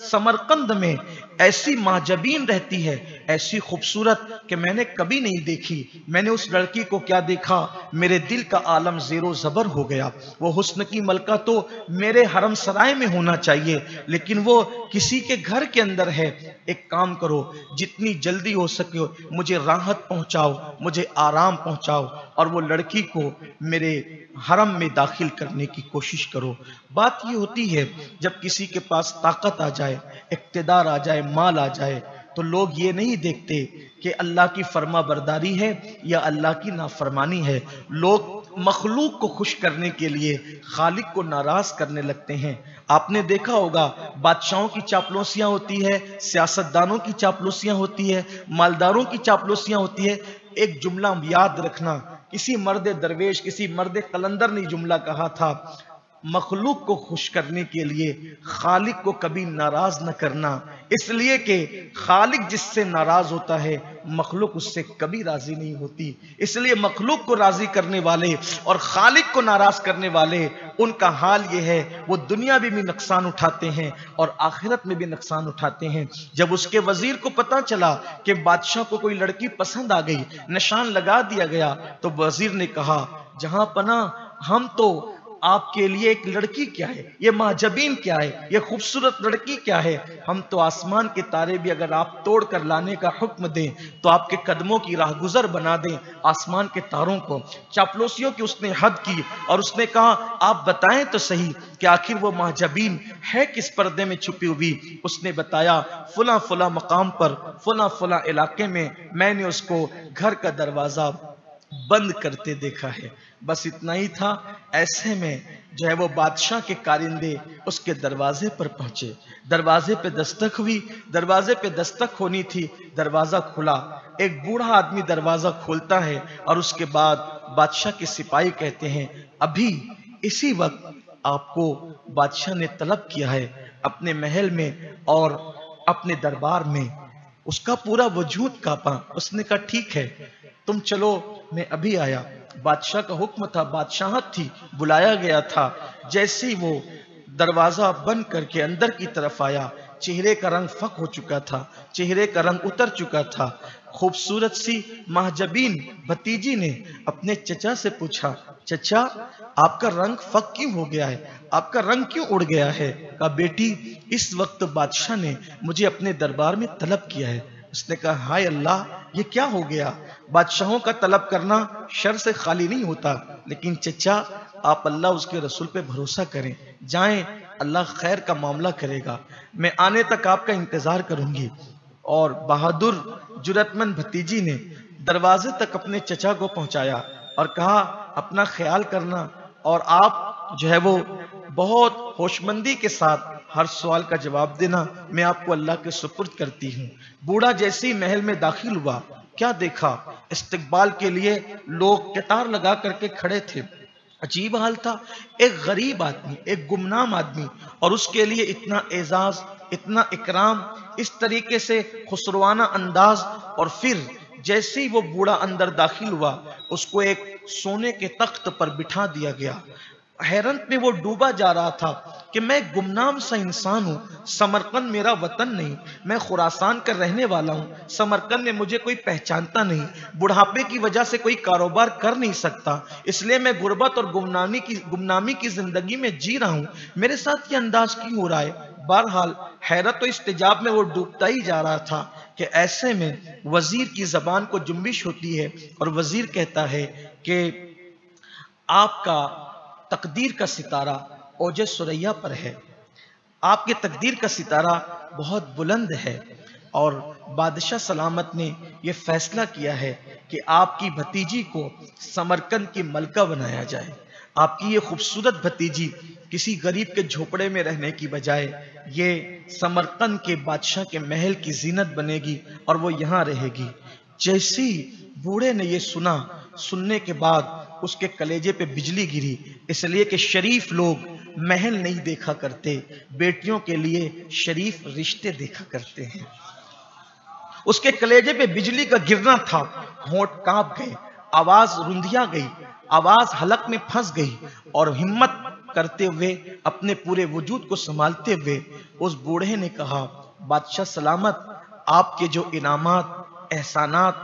سمرقند میں ایسی ماجبین رہتی ہے، ایسی خوبصورت کہ میں نے کبھی نہیں دیکھی۔ میں نے اس لڑکی کو کیا دیکھا، میرے دل کا عالم زیر و زبر ہو گیا۔ وہ حسن کی ملکہ تو میرے حرم سرائے میں ہونا چاہیے، لیکن وہ کسی کے گھر کے اندر ہے۔ ایک کام کرو، جتنی جلدی ہو سکے مجھے راحت پہنچاؤ، مجھے آرام پہنچاؤ، اور وہ لڑکی کو میرے حرم میں داخل کرنے کی کوشش کرو۔ بات یہ ہوتی ہے جب کسی کے پاس طاقت آ جائے، اقتدار آ جائے، مال آ جائے، تو لوگ یہ نہیں دیکھتے کہ اللہ کی فرما برداری ہے یا اللہ کی نافرمانی ہے۔ لوگ مخلوق کو خوش کرنے کے لیے خالق کو ناراض کرنے لگتے ہیں۔ آپ نے دیکھا ہوگا بادشاہوں کی چاپلوسیاں ہوتی ہے، سیاستدانوں کی چاپلوسیاں ہوتی ہے، مالداروں کی چاپلوسیاں ہوتی ہے۔ ایک جملہ یاد رکھنا، کسی مرد درویش، کسی مرد قلندر نے جملہ کہا تھا، مخلوق کو خوش کرنے کے لیے خالق کو کبھی ناراض نہ کرنا، اس لیے کہ خالق جس سے ناراض ہوتا ہے مخلوق اس سے کبھی راضی نہیں ہوتی۔ اس لیے مخلوق کو راضی کرنے والے اور خالق کو ناراض کرنے والے، ان کا حال یہ ہے وہ دنیا میں بھی نقصان اٹھاتے ہیں اور آخرت میں بھی نقصان اٹھاتے ہیں۔ جب اس کے وزیر کو پتا چلا کہ بادشاہ کو کوئی لڑکی پسند آ گئی، نشان لگا دیا گیا، تو وزیر نے کہا جہاں پناہ، ہم تو آپ کے لیے ایک لڑکی کیا ہے، یہ ماجبین کیا ہے، یہ خوبصورت لڑکی کیا ہے، ہم تو آسمان کے تارے بھی اگر آپ توڑ کر لانے کا حکم دیں تو آپ کے قدموں کی راہ گزر بنا دیں آسمان کے تاروں کو۔ چاپلوسیوں کی اس نے حد کی اور اس نے کہا آپ بتائیں تو صحیح کہ آخر وہ ماجبین ہے کس پردے میں چھپی ہوئی۔ اس نے بتایا فلاں فلاں مقام پر، فلاں فلاں علاقے میں نے اس کو گھر کا دروازہ بند کرتے دیکھا ہے۔ بس اتنا ہی تھا، ایسے میں جو ہے وہ بادشاہ کے کارندے اس کے دروازے پر پہنچے، دروازے پہ دستک ہوئی، دروازے پہ دستک ہونی تھی، دروازہ کھلا۔ ایک بوڑھا آدمی دروازہ کھولتا ہے اور اس کے بعد بادشاہ کے سپاہی کہتے ہیں ابھی اسی وقت آپ کو بادشاہ نے طلب کیا ہے اپنے محل میں اور اپنے دربار میں۔ اس کا پورا وجود کانپا۔ اس نے کہا ٹھیک ہے تم چلو، میں ابھی آیا۔ بادشاہ کا حکم تھا، بادشاہت تھی، بلایا گیا تھا۔ جیسے ہی وہ دروازہ بند کر کے اندر کی طرف آیا، چہرے کا رنگ فک ہو چکا تھا، چہرے کا رنگ اتر چکا تھا۔ خوبصورت سی مہجبین بھتیجی نے اپنے چچا سے پوچھا چچا آپ کا رنگ فک کیوں ہو گیا ہے، آپ کا رنگ کیوں اڑ گیا ہے؟ کہا بیٹی اس وقت بادشاہ نے مجھے اپنے دربار میں طلب کیا ہے۔ اس نے کہا ہائے اللہ یہ کیا ہو گیا؟ بادشاہوں کا طلب کرنا شر سے خالی نہیں ہوتا، لیکن چچا آپ اللہ اس کے رسول پہ بھروسہ کریں، جائیں اللہ خیر کا معاملہ کرے گا، میں آنے تک آپ کا انتظار کروں گی۔ اور بہادر جرأت مند بھتیجی نے دروازے تک اپنے چچا کو پہنچایا اور کہا اپنا خیال کرنا اور آپ جو ہے وہ بہت ہوشمندی کے ساتھ ہر سوال کا جواب دینا، میں آپ کو اللہ کے سپرد کرتی ہوں۔ بوڑھا جیسے ہی محل میں داخل ہوا کیا دیکھا، استقبال کے لیے لوگ قطار لگا کر کے کھڑے تھے۔ عجیب حال تھا، ایک غریب آدمی، ایک گمنام آدمی، اور اس کے لیے اتنا اعزاز، اتنا اکرام، اس طریقے سے خسروانہ انداز۔ اور پھر جیسے ہی وہ بوڑھا اندر داخل ہوا اس کو ایک سونے کے تخت پر بٹھا دیا گیا۔ حیرت میں وہ ڈوبا جا رہا تھا کہ میں گمنام سا انسان ہوں، سمرقند میرا وطن نہیں، میں خراسان کا رہنے والا ہوں، سمرقند میں مجھے کوئی پہچانتا نہیں، بڑھاپے کی وجہ سے کوئی کاروبار کر نہیں سکتا، اس لیے میں غربت اور گمنامی کی زندگی میں جی رہا ہوں، میرے ساتھ یہ انداز کیوں ہو رہا ہے؟ بہرحال حیرت و استجاب میں وہ ڈوبتا ہی جا رہا تھا کہ ایسے میں وزیر کی زبان کو جنبش ہوتی ہے اور وزیر کہتا ہے کہ آپ کا تقدیر کا ستارہ اوج ثریا پر ہے، آپ کے تقدیر کا ستارہ بہت بلند ہے، اور بادشاہ سلامت نے یہ فیصلہ کیا ہے کہ آپ کی بھتیجی کو سمرقند کی ملکہ بنایا جائے۔ آپ کی یہ خوبصورت بھتیجی کسی غریب کے جھوپڑے میں رہنے کی بجائے یہ سمرقند کے بادشاہ کے محل کی زینت بنے گی اور وہ یہاں رہے گی۔ جیسی بوڑھے نے یہ سنا، سننے کے بعد اس کے کلیجے پہ بجلی گری، اس لیے کہ شریف لوگ محل نہیں دیکھا کرتے، بیٹیوں کے لیے شریف رشتے دیکھا کرتے ہیں۔ اس کے کلیجے پہ بجلی کا گرنا تھا، ہونٹ کانپ گئے، آواز رندھیا گئی، آواز حلق میں پھنس گئی اور ہمت کرتے ہوئے اپنے پورے وجود کو سنبھالتے ہوئے اس بوڑھے نے کہا بادشاہ سلامت، آپ کے جو انعامات احسانات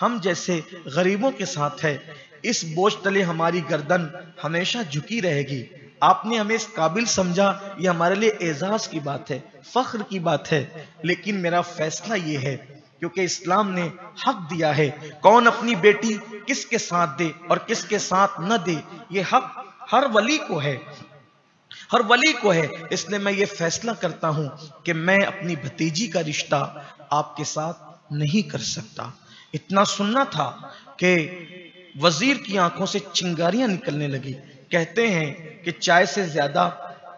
ہم جیسے غریبوں کے ساتھ ہے، اس بوجھ تلے ہماری گردن ہمیشہ جھکی رہے گی۔ آپ نے ہمیں اس قابل سمجھا، یہ ہمارے لیے اعزاز کی بات ہے، فخر کی بات ہے، لیکن میرا فیصلہ یہ ہے کیونکہ اسلام نے حق دیا ہے کون اپنی بیٹی کس کے ساتھ دے اور کس کے ساتھ نہ دے، یہ حق ہر ولی کو ہے، ہر ولی کو ہے۔ اس لیے میں یہ فیصلہ کرتا ہوں کہ میں اپنی بھتیجی کا رشتہ آپ کے ساتھ نہیں کر سکتا۔ اتنا سننا تھا کہ وزیر کی آنکھوں سے چنگاریاں نکلنے لگی۔ کہتے ہیں کہ چائے سے زیادہ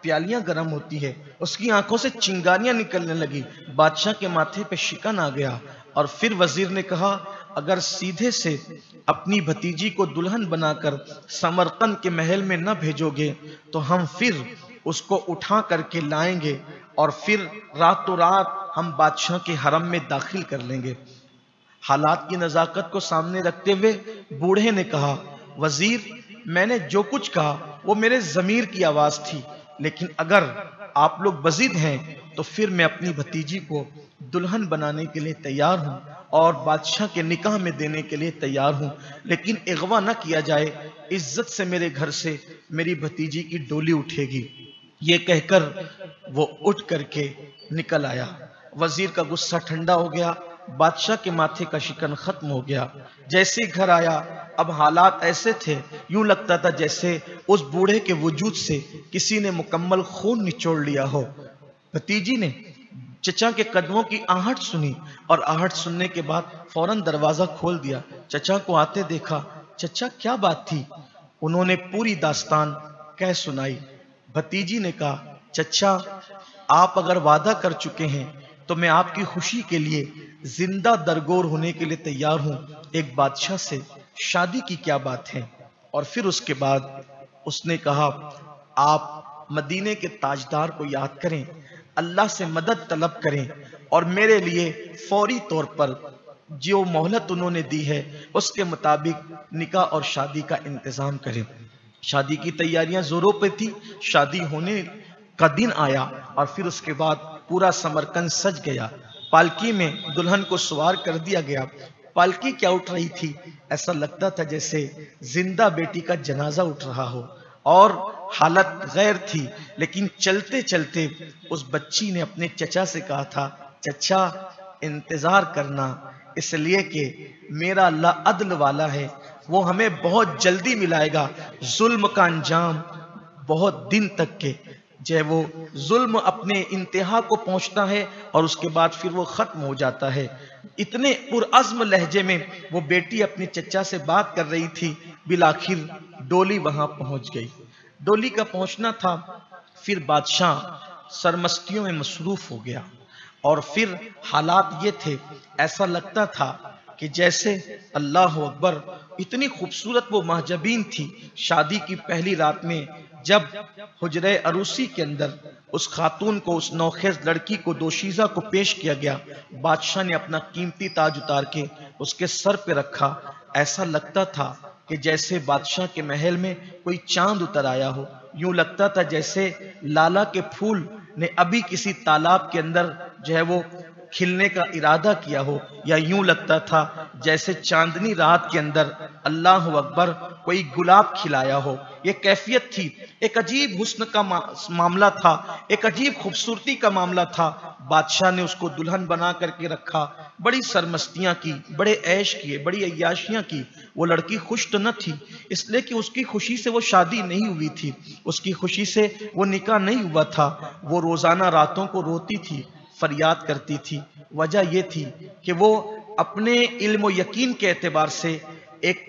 پیالیاں گرم ہوتی ہے، اس کی آنکھوں سے چنگاریاں نکلنے لگی، بادشاہ کے ماتھے پہ شکن آ گیا۔ اور پھر وزیر نے کہا اگر سیدھے سے اپنی بھتیجی کو دلہن بنا کر سمرقند کے محل میں نہ بھیجو گے تو ہم پھر اس کو اٹھا کر کے لائیں گے اور پھر راتوں رات ہم بادشاہ کے حرم میں داخل کر لیں گے۔ حالات کی نزاکت کو سامنے رکھتے ہوئے بوڑھے نے کہا وزیر، میں نے جو کچھ کہا وہ میرے ضمیر کی آواز تھی، لیکن اگر آپ لوگ بضد ہیں تو پھر میں اپنی بھتیجی کو دلہن بنانے کے لیے تیار ہوں اور بادشاہ کے نکاح میں دینے کے لیے تیار ہوں، لیکن اغوا نہ کیا جائے، عزت سے میرے گھر سے میری بھتیجی کی ڈولی اٹھے گی۔ یہ کہہ کر وہ اٹھ کر کے نکل آیا۔ وزیر کا غصہ ٹھنڈا ہو گیا، بادشاہ کے ماتھے کا شکن ختم ہو گیا۔ جیسے ہی گھر آیا اب حالات ایسے تھے یوں لگتا تھا جیسے اس بوڑھے کے وجود سے کسی نے مکمل خون نچوڑ لیا ہو۔ بھتیجی نے چچا کے قدموں کی آہٹ سنی اور آہٹ سننے کے بعد فوراً دروازہ کھول دیا، چچا کو آتے دیکھا۔ چچا کیا بات تھی؟ انہوں نے پوری داستان کہہ سنائی۔ بھتیجی نے کہا چچا آپ اگر وعدہ کر چکے ہیں تو میں آپ کی خوشی کے لیے زندہ درگور ہونے کے لیے تیار ہوں، ایک بادشاہ سے شادی کی کیا بات ہے؟ اور پھر اس کے بعد اس نے کہا آپ مدینے کے تاجدار کو یاد کریں، اللہ سے مدد طلب کریں اور میرے لیے فوری طور پر جو مہلت انہوں نے دی ہے اس کے مطابق نکاح اور شادی کا انتظام کریں۔ شادی کی تیاریاں زوروں پہ تھی، شادی ہونے کا دن آیا اور پھر اس کے بعد پورا سمرقند سج گیا، پالکی میں دلہن کو سوار کر دیا گیا۔ پالکی کیا اٹھ رہی تھی، ایسا لگتا تھا جیسے زندہ بیٹی کا جنازہ اٹھ رہا ہو، اور حالت غیر تھی، لیکن چلتے چلتے اس بچی نے اپنے چچا سے کہا تھا چچا انتظار کرنا، اس لیے کہ میرا اللہ عدل والا ہے، وہ ہمیں بہت جلدی ملائے گا۔ ظلم کا انجام بہت دن تک کے جو ہے وہ ظلم اپنے انتہا کو پہنچتا ہے اور اس کے بعد پھر وہ ختم ہو جاتا ہے۔ اتنے پرعزم لہجے میں وہ بیٹی اپنے چچا سے بات کر رہی تھی، بالآخر ڈولی وہاں پہنچ گئی۔ ڈولی کا پہنچنا تھا، پھر بادشاہ سرمستیوں میں مصروف ہو گیا اور پھر حالات یہ تھے، ایسا لگتا تھا کہ جیسے اللہ اکبر، اتنی خوبصورت وہ محجبین تھی۔ شادی کی پہلی رات میں جب حجرہ عروسی کے اندر اس خاتون کو، اس نوخیز لڑکی کو، دوشیزہ کو پیش کیا گیا، بادشاہ نے اپنا قیمتی تاج اتار کے اس کے سر پہ رکھا، ایسا لگتا تھا کہ جیسے بادشاہ کے محل میں کوئی چاند اتر آیا ہو، یوں لگتا تھا جیسے لالا کے پھول نے ابھی کسی تالاب کے اندر جو ہے وہ کھلنے کا ارادہ کیا ہو، یا یوں لگتا تھا جیسے چاندنی رات کے اندر اللہ اکبر کوئی گلاب کھلایا ہو۔ یہ کیفیت تھی، ایک عجیب حسن کا معاملہ تھا، ایک عجیب خوبصورتی کا معاملہ تھا۔ بادشاہ نے اس کو دلہن بنا کر کے رکھا، بڑی سرمستیاں کی، بڑے عیش کیے، بڑی عیاشیاں کی۔ وہ لڑکی خوش تو نہ تھی، اس لیے کہ اس کی خوشی سے وہ شادی نہیں ہوئی تھی، اس کی خوشی سے وہ نکاح نہیں ہوا تھا۔ وہ روزانہ راتوں کو روتی تھی، فریاد کرتی تھی۔ وجہ یہ تھی کہ وہ اپنے علم و یقین کے اعتبار سے ایک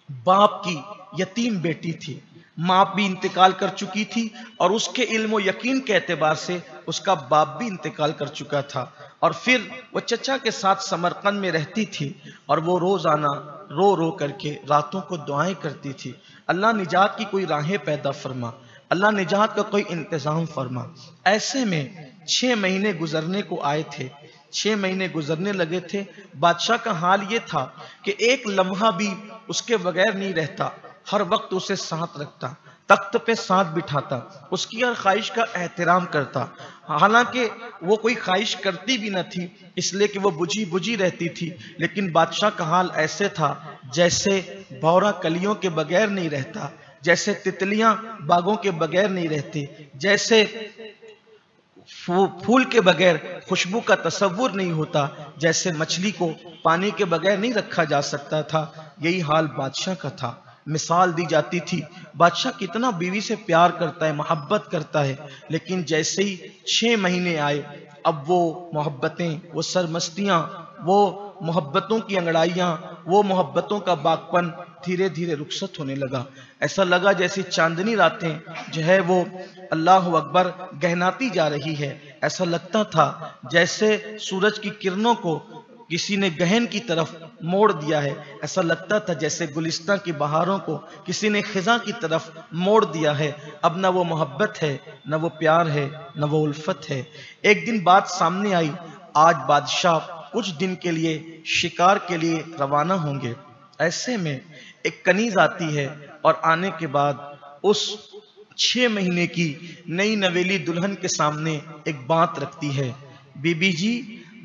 باپ کی یتیم بیٹی تھی، ماں بھی انتقال کر چکی تھی اور اس کے علم و یقین کے اعتبار سے اس کا باپ بھی انتقال کر چکا تھا، اور پھر وہ چچا کے ساتھ سمرقند میں رہتی تھی اور وہ روزانہ رو رو کر کے راتوں کو دعائیں کرتی تھی، اللہ نجات کی کوئی راہیں پیدا فرما، اللہ نجات کا کوئی انتظام فرما۔ ایسے میں 6 مہینے گزرنے کو آئے تھے، 6 مہینے گزرنے لگے تھے۔ بادشاہ کا حال یہ تھا کہ ایک لمحہ بھی اس کے بغیر نہیں رہتا، ہر وقت اسے ساتھ رکھتا، تخت پہ ساتھ بٹھاتا، اس کی ہر خواہش کا احترام کرتا، حالانکہ وہ کوئی خواہش کرتی بھی نہ تھی، اس لیے کہ وہ بجھی بجھی رہتی تھی، لیکن بادشاہ کا حال ایسے تھا جیسے بھورا کلیوں کے بغیر نہیں رہتا، جیسے تتلیاں باغوں کے بغیر نہیں رہتی، جیسے پھول کے بغیر خوشبو کا تصور نہیں ہوتا، جیسے مچھلی کو پانی کے بغیر نہیں رکھا جا سکتا تھا، یہی حال بادشاہ کا تھا۔ مثال دی جاتی تھی بادشاہ کتنا بیوی سے پیار کرتا ہے، محبت کرتا ہے، لیکن جیسے ہی 6 مہینے آئے اب وہ محبتیں، وہ سرمستیاں، وہ محبتوں کی انگڑائیاں، وہ محبتوں کا باغپن دھیرے دھیرے رخصت ہونے لگا۔ ایسا لگا جیسی چاندنی راتیں جو ہے وہ اللہ اکبر گہناتی جا رہی ہے، ایسا لگتا تھا جیسے سورج کی کرنوں کو کسی نے گہن کی طرف موڑ دیا ہے، ایسا لگتا تھا جیسے گلستان کی بہاروں کو کسی نے خزاں کی طرف موڑ دیا ہے۔ اب نہ وہ محبت ہے، نہ وہ پیار ہے، نہ وہ الفت ہے۔ ایک دن بات سامنے آئی، آج بادشاہ کچھ دن کے لیے شکار کے لیے روانہ ہوں گے۔ ایسے میں ایک کنیز آتی ہے اور آنے کے بعد اس 6 مہینے کی نئی نویلی دلہن کے سامنے ایک بات رکھتی ہے، بی بی جی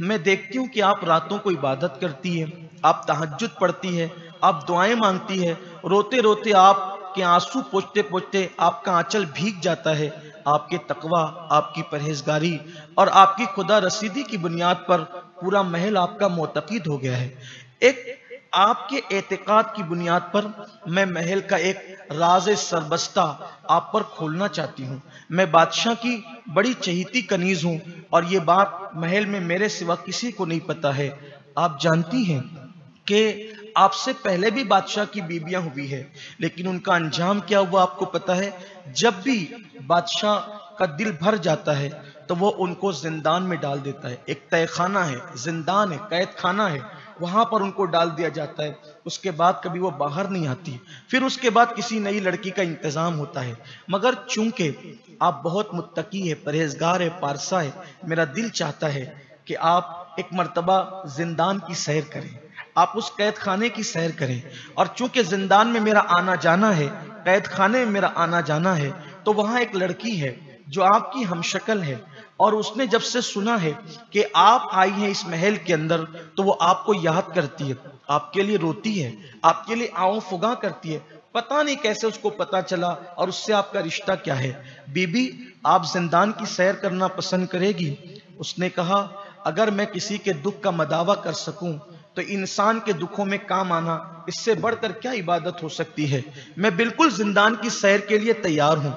میں دیکھتی ہوں کہ آپ راتوں کو عبادت کرتی ہے، آپ تہجد پڑھتی ہے، آپ دعائیں مانگتی ہے، روتے روتے آپ کے آنسو پوچھتے پوچھتے آپ کا آنچل بھیگ جاتا ہے، آپ کے تقوی، آپ کی پرہیزگاری اور آپ کی خدا رسیدی کی بنیاد پر پورا محل آپ کا معتقد ہو گیا ہے۔ ایک آپ کے اعتقاد کی بنیاد پر میں محل کا ایک راز سربستہ آپ پر کھولنا چاہتی ہوں۔ میں بادشاہ کی بڑی چہیتی کنیز ہوں اور یہ بات محل میں میرے سوا کسی کو نہیں پتا ہے۔ آپ جانتی ہیں کہ آپ سے پہلے بھی بادشاہ کی بیویاں ہوئی ہے، لیکن ان کا انجام کیا ہوا آپ کو پتا ہے؟ جب بھی بادشاہ کا دل بھر جاتا ہے تو وہ ان کو زندان میں ڈال دیتا ہے۔ ایک تہہ خانہ ہے، زندان ہے، قید خانہ ہے، وہاں پر ان کو ڈال دیا جاتا ہے۔ اس کے بعد کبھی وہ باہر نہیں آتی، پھر اس کے بعد کسی نئی لڑکی کا انتظام ہوتا ہے۔ مگر چونکہ آپ بہت متقی ہے، پرہیزگار ہے، پارسا ہے، میرا دل چاہتا ہے کہ آپ ایک مرتبہ زندان کی سیر کریں، آپ اس قید خانے کی سیر کریں، اور چونکہ زندان میں میرا آنا جانا ہے، قید خانے میں میرا آنا جانا ہے، تو وہاں ایک لڑکی ہے جو آپ کی ہم شکل ہے، اور اس نے جب سے سنا ہے کہ آپ آئی ہیں اس محل کے اندر تو وہ آپ کو یاد کرتی ہے، آپ کے لیے روتی ہے، آپ کے لیے آؤں فگاں کرتی ہے۔ پتہ نہیں کیسے اس کو پتا چلا اور اس سے آپ کا رشتہ کیا ہے۔ بی بی آپ زندان کی سیر کرنا پسند کرے گی؟ اس نے کہا اگر میں کسی کے دکھ کا مداوع کر سکوں تو انسان کے دکھوں میں کام آنا اس سے بڑھ کر کیا عبادت ہو سکتی ہے، میں بالکل زندان کی سیر کے لیے تیار ہوں۔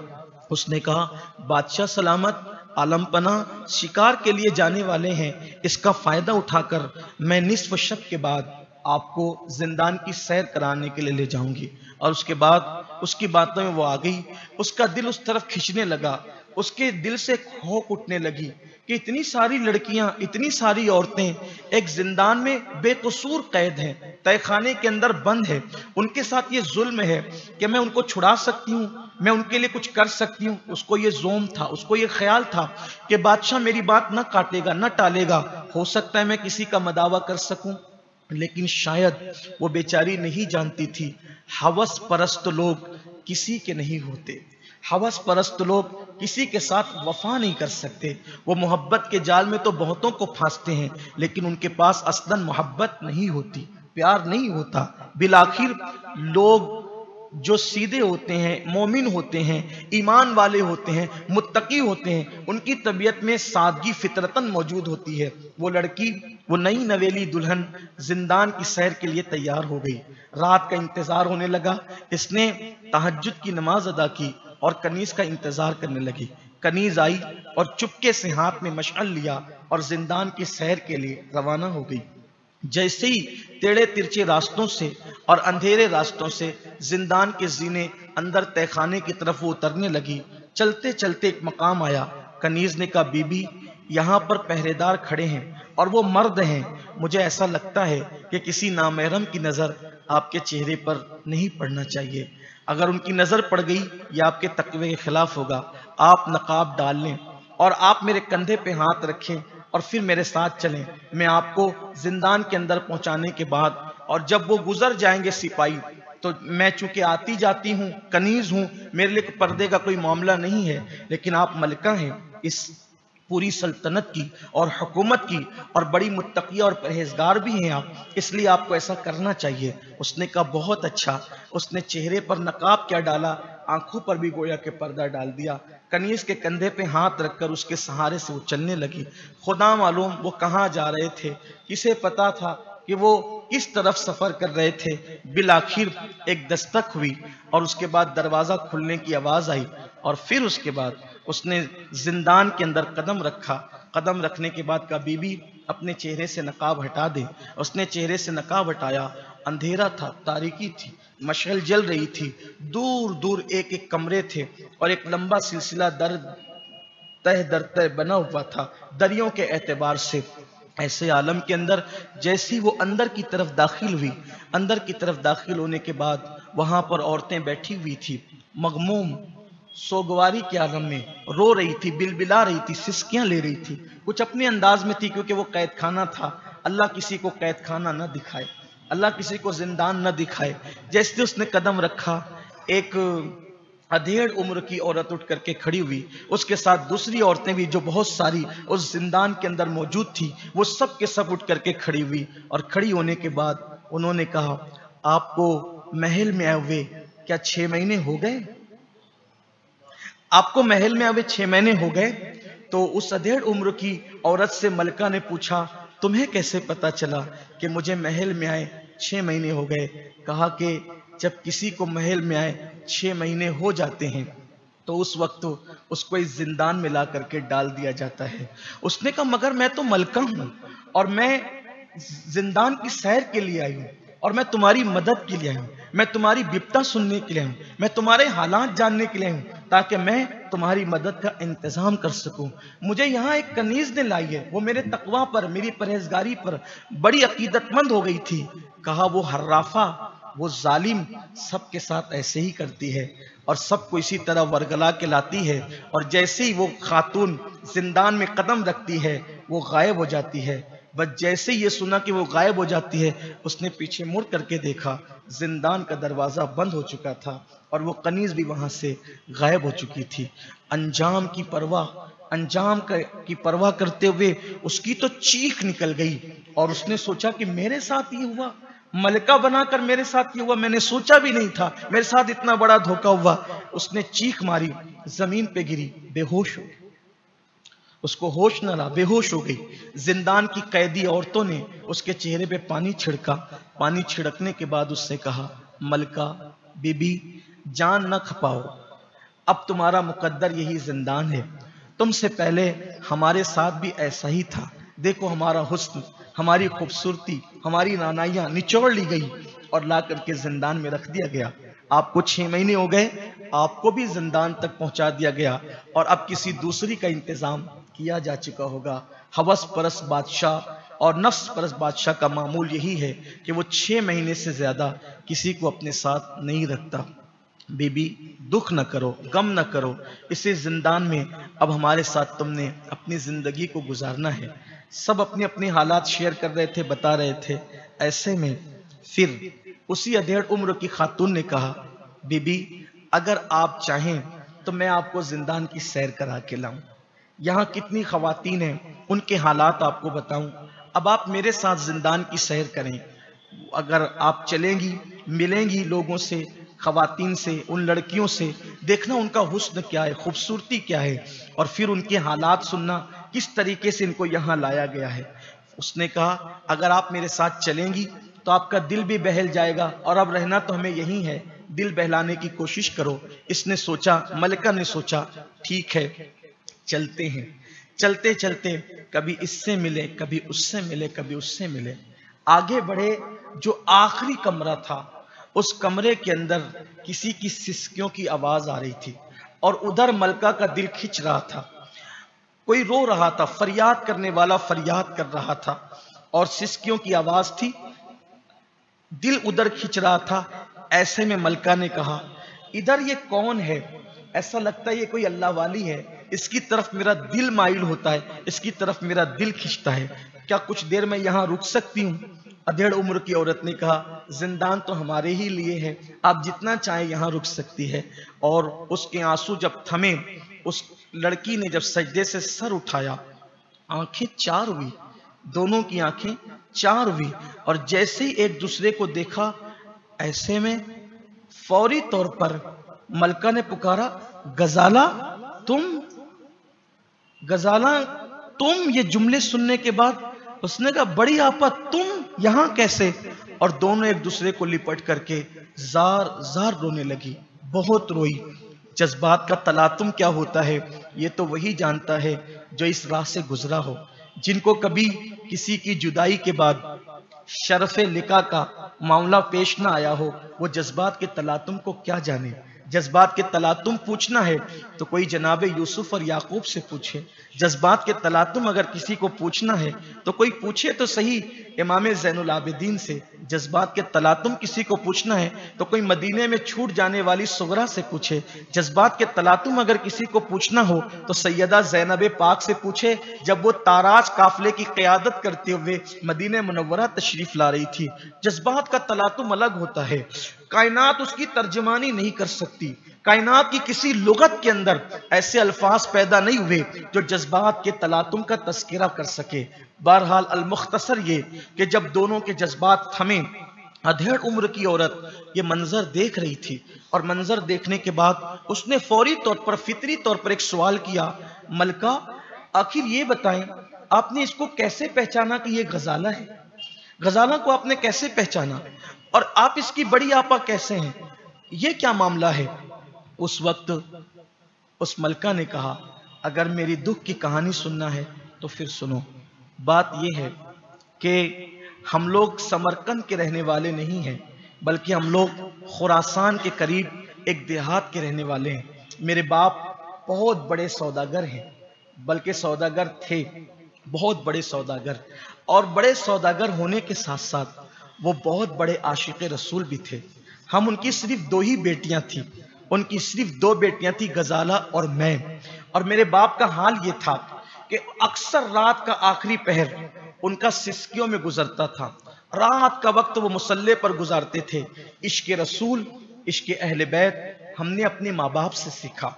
اس نے کہا بادشاہ سلامت، عالم پناہ شکار کے لیے جانے والے ہیں، اس کا فائدہ اٹھا کر میں نصف شب کے بعد آپ کو زندان کی سیر کرانے کے لیے لے جاؤں گی۔ اور اس کے بعد اس کی باتوں میں وہ آ گئی، اس کا دل اس طرف کھنچنے لگا، اس کے دل سے کھوک اٹھنے لگی کہ اتنی ساری لڑکیاں، اتنی ساری عورتیں ایک زندان میں بے قصور قید ہیں، تہہ خانے کے اندر بند ہے، ان کے ساتھ یہ ظلم ہے کہ میں ان کو چھڑا سکتی ہوں، میں ان کے لیے کچھ کر سکتی ہوں۔ اس کو یہ زوم تھا، اس کو یہ خیال تھا کہ بادشاہ میری بات نہ کاٹے گا، نہ ٹالے گا، ہو سکتا ہے میں کسی کا مداوع کر سکوں۔ لیکن شاید وہ بیچاری نہیں جانتی تھی ہوس پرست لوگ کسی کے نہیں ہوتے، ہوس پرست لوگ کسی کے ساتھ وفا نہیں کر سکتے، وہ محبت کے جال میں تو بہتوں کو پھانستے ہیں لیکن ان کے پاس اصلاً محبت نہیں ہوتی، پیار نہیں ہوتا۔ بالآخر لوگ جو سیدھے ہوتے ہیں، مومن ہوتے ہیں، ایمان والے ہوتے ہیں، متقی ہوتے ہیں، ان کی طبیعت میں سادگی فطرتاً موجود ہوتی ہے۔ وہ لڑکی، وہ نئی نویلی دلہن زندان کی سیر کے لیے تیار ہو گئی۔ رات کا انتظار ہونے لگا، اس نے تہجد کی نماز ادا کی اور کنیز کا انتظار کرنے لگی۔ کنیز آئی اور چپکے سے ہاتھ میں مشعل لیا اور زندان کی سیر کے لیے روانہ ہو گئی۔ جیسے ہی ٹیڑے ترچے راستوں سے اور اندھیرے راستوں سے زندان کے زینے اندر تہہ خانے کی طرف وہ اترنے لگی، چلتے چلتے ایک مقام آیا۔ کنیز نے کہا بی بی یہاں پر پہرے دار کھڑے ہیں اور وہ مرد ہیں، مجھے ایسا لگتا ہے کہ کسی نامحرم کی نظر آپ کے چہرے پر نہیں پڑنا چاہیے، اگر ان کی نظر پڑ گئی یہ آپ کے تقوی کے خلاف ہوگا، آپ نقاب ڈال لیں اور آپ میرے کندھے پہ ہاتھ رکھیں اور پھر میرے ساتھ چلیں، میں آپ کو زندان کے اندر پہنچانے کے بعد اور جب وہ گزر جائیں گے سپاہی تو میں چونکہ آتی جاتی ہوں، کنیز ہوں، میرے لیے پردے کا کوئی معاملہ نہیں ہے، لیکن آپ ملکہ ہیں اس پوری سلطنت کی اور حکومت کی، اور بڑی متقیہ اور پرہیزگار بھی ہیں آپ، اس لیے آپ کو ایسا کرنا چاہیے۔ اس نے کہا بہت اچھا۔ اس نے چہرے پر نقاب کیا ڈالا، آنکھوں پر بھی گویا کہ پردہ ڈال دیا، کنیز کے کندھے پہ ہاتھ رکھ کر اس کے سہارے سے وہ چلنے لگی۔ خدا معلوم وہ کہاں جا رہے تھے، کسے پتا تھا کہ وہ کس طرف سفر کر رہے تھے۔ بالآخر ایک دستک ہوئی اور اس کے بعد دروازہ کھلنے کی آواز آئی، اور پھر اس کے بعد اس نے زندان کے اندر قدم رکھا۔ قدم رکھنے کے بعد کہا بی بی اپنے چہرے سے نقاب ہٹا دے۔ اس نے چہرے سے نقاب ہٹایا، اندھیرا تھا، تاریکی تھی، مشعل جل رہی تھی، دور دور ایک ایک کمرے تھے، اور ایک لمبا سلسلہ تہ در تہ بنا ہوا تھا دریوں کے اعتبار سے۔ ایسے عالم کے اندر جیسی وہ اندر کی طرف داخل ہوئی، اندر کی طرف داخل ہونے کے بعد وہاں پر عورتیں بیٹھی ہوئی تھی، مغموم سوگواری کے عالم میں، رو رہی تھی، بلبلا رہی تھی، سسکیاں لے رہی تھی، کچھ اپنے انداز میں تھی، کیونکہ وہ قید خانہ تھا۔ اللہ کسی کو قید خانہ نہ دکھائے، اللہ کسی کو زندان نہ دکھائے۔ جیسے اس نے قدم رکھا، ایک ادھیڑ عمر کی عورت اٹھ کر کے کھڑی ہوئی، اس کے ساتھ دوسری عورتیں بھی جو بہت ساری اس زندان کے اندر موجود تھی، وہ سب کے سب اٹھ کر کے کھڑی ہوئی، اور کھڑی ہونے کے بعد انہوں نے کہا آپ کو محل میں آئے ہوئے کیا 6 مہینے ہو گئے؟ آپ کو محل میں آئے ہوئے 6 مہینے ہو گئے؟ تو اس ادھیڑ عمر کی عورت سے ملکہ نے پوچھا تمہیں کیسے پتا چلا کہ مجھے محل میں آئے 6 مہینے ہو گئے؟ کہا کہ جب کسی کو محل میں آئے 6 مہینے ہو جاتے ہیں تو اس وقت اس کو اس زندان میں لا کر کے ڈال دیا جاتا ہے۔ اس نے کہا مگر میں تو ملکہ ہوں، اور میں زندان کی سیر کے لیے آئی ہوں، اور میں تمہاری مدد کے لیے آئی ہوں، میں تمہاری بپتا سننے کے لیے آئی ہوں، میں تمہارے حالات جاننے کے لیے آئی ہوں، تاکہ میں تمہاری مدد کا انتظام کر سکوں۔ مجھے یہاں ایک کنیز نے لائی ہے، وہ میرے تقوی پر، میری پرہیزگاری پر بڑی عقیدت مند ہو گئی تھی۔ کہا وہ حرافہ، وہ ظالم سب کے ساتھ ایسے ہی کرتی ہے، اور سب کو اسی طرح ورگلا کے لاتی ہے، اور جیسے ہی وہ خاتون زندان میں قدم رکھتی ہے وہ غائب ہو جاتی ہے۔ بس جیسے یہ سنا کہ وہ غائب ہو جاتی ہے، اس نے پیچھے مڑ کر کے دیکھا، زندان کا دروازہ بند ہو چکا تھا، اور وہ کنیز بھی وہاں سے غائب ہو چکی تھی۔ انجام کی پرواہ کرتے ہوئے اس کی تو چیخ نکل گئی، اور اس نے سوچا کہ میرے ساتھ یہ ہوا، ملکہ بنا کر میرے ساتھ یہ ہوا، میں نے سوچا بھی نہیں تھا میرے ساتھ اتنا بڑا دھوکہ ہوا۔ اس نے چیخ ماری، زمین پہ گری، بے ہوش ہو گئی، اس کو ہوش نہ رہا، بے ہوش ہو گئی۔ زندان کی قیدی عورتوں نے اس کے چہرے پہ پانی چھڑکا، پانی چھڑکنے کے بعد اس سے کہا ملکہ بی بی جان نہ کھپاؤ، اب تمہارا مقدر یہی زندان ہے، تم سے پہلے ہمارے ساتھ بھی ایسا ہی تھا، دیکھو ہمارا حسن، ہماری خوبصورتی، ہماری رعنائیاں نچوڑ لی گئی اور لا کر کے زندان میں رکھ دیا گیا۔ آپ کو 6 مہینے ہو گئے، آپ کو بھی زندان تک پہنچا دیا گیا، اور اب کسی دوسری کا انتظام کیا جا چکا ہوگا۔ ہوس پرست بادشاہ اور نفس پرست بادشاہ کا معمول یہی ہے کہ وہ 6 مہینے سے زیادہ کسی کو اپنے ساتھ نہیں رکھتا۔ بی بی دکھ نہ کرو، غم نہ کرو، اسی زندان میں اب ہمارے ساتھ تم نے اپنی زندگی کو گزارنا ہے۔ سب اپنے اپنے حالات شیئر کر رہے تھے، بتا رہے تھے۔ ایسے میں پھر اسی ادھیڑ عمر کی خاتون نے کہا بی بی اگر آپ چاہیں تو میں آپ کو زندان کی سیر کرا کے لاؤں، یہاں کتنی خواتین ہیں ان کے حالات آپ کو بتاؤں، اب آپ میرے ساتھ زندان کی سیر کریں، اگر آپ چلیں گی ملیں گی لوگوں سے، خواتین سے، ان لڑکیوں سے، دیکھنا ان کا حسن کیا ہے، خوبصورتی کیا ہے، اور پھر ان کے حالات سننا کس طریقے سے ان کو یہاں لایا گیا ہے۔ اس نے کہا اگر آپ میرے ساتھ چلیں گی تو آپ کا دل بھی بہل جائے گا، اور اب رہنا تو ہمیں یہی ہے، دل بہلانے کی کوشش کرو۔ اس نے سوچا، ملکہ نے سوچا ٹھیک ہے چلتے ہیں۔ چلتے چلتے کبھی اس سے ملے، کبھی اس سے ملے، کبھی اس سے ملے، آگے بڑھے۔ جو آخری کمرہ تھا اس کمرے کے اندر کسی کی سسکیوں کی آواز آ رہی تھی، اور ادھر ملکہ کا دل کھچ رہا تھا، کوئی رو رہا تھا، فریاد کرنے والا فریاد کر رہا تھا، اور سسکیوں کی آواز تھی، دل ادھر کھچ رہا تھا۔ ایسے میں ملکہ نے کہا ادھر یہ کون ہے؟ ایسا لگتا ہے یہ کوئی اللہ والی ہے، اس کی طرف میرا دل مائل ہوتا ہے، اس کی طرف میرا دل کھنچتا ہے، کیا کچھ دیر میں یہاں رک سکتی ہوں؟ ادھیڑ عمر کی عورت نے کہا زندان تو ہمارے ہی لیے ہے، آپ جتنا چاہیں یہاں رک سکتی ہے۔ اور اس کے آنسو جب تھمے، اس لڑکی نے جب سجدے سے سر اٹھایا، آنکھیں چار ہوئی، دونوں کی آنکھیں چار ہوئی، اور جیسے ہی ایک دوسرے کو دیکھا، ایسے میں فوری طور پر ملکہ نے پکارا، غزالہ تم، غزالہ تم۔ یہ جملے سننے کے بعد اس نے کہا، بڑی آپا تم یہاں کیسے؟ اور دونوں ایک دوسرے کو لپٹ کر کے زار زار رونے لگی، بہت روئی۔ جذبات کا تلاطم کیا ہوتا ہے یہ تو وہی جانتا ہے جو اس راہ سے گزرا ہو، جن کو کبھی کسی کی جدائی کے بعد شرف لقا کا معاملہ پیش نہ آیا ہو، وہ جذبات کے تلاطم کو کیا جانے۔ جذبات کے تلاطم پوچھنا ہے تو کوئی جناب یوسف اور یعقوب سے پوچھے، جذبات کے تلاطم اگر کسی کو پوچھنا ہے تو کوئی پوچھے تو صحیح امام زین العابدین سے، جذبات کے تلاطم کسی کو پوچھنا ہے تو کوئی مدینے میں چھوٹ جانے والی صغرا سے پوچھے، جذبات کے تلاطم اگر کسی کو پوچھنا ہو تو سیدہ زینب پاک سے پوچھے، جب وہ تاراج قافلے کی قیادت کرتے ہوئے مدینہ منورہ تشریف لا رہی تھی۔ جذبات کا تلاطم الگ ہوتا ہے، کائنات اس کی ترجمانی نہیں کر سکتی، کائنات کی کسی لغت کے اندر ایسے الفاظ پیدا نہیں ہوئے جو جذبات کے تلاطم کا تذکرہ کر سکے۔ بہرحال المختصر یہ کہ جب دونوں کے جذبات تھمے، ادھیڑ عمر کی عورت یہ منظر دیکھ رہی تھی، اور منظر دیکھنے کے بعد اس نے فوری طور پر فطری طور پر ایک سوال کیا، ملکہ آخر یہ بتائیں آپ نے اس کو کیسے پہچانا کہ یہ غزالہ ہے؟ غزالہ کو آپ نے کیسے پہچانا؟ اور آپ اس کی بڑی آپا کیسے ہیں؟ یہ کیا معاملہ ہے؟ اس وقت اس ملکہ نے کہا، اگر میری دکھ کی کہانی سننا ہے تو پھر سنو۔ بات یہ ہے کہ ہم لوگ سمرقند کے رہنے والے نہیں ہیں، بلکہ ہم لوگ خراسان کے قریب ایک دیہات کے رہنے والے ہیں۔ میرے باپ بہت بڑے سوداگر ہیں، بلکہ سوداگر تھے، بہت بڑے سوداگر، اور بڑے سوداگر ہونے کے ساتھ ساتھ وہ بہت بڑے عاشق رسول بھی تھے۔ ہم ان کی صرف دو ہی بیٹیاں تھیں، ان کی صرف دو بیٹیاں تھیں، غزالہ اور میں۔ اور میرے باپ کا حال یہ تھا کہ اکثر رات کا آخری پہر ان کا سسکیوں میں گزرتا تھا، رات کا وقت وہ مصلے پر گزارتے تھے۔ عشق رسول، عشق اہل بیت ہم نے اپنے ماں باپ سے سیکھا۔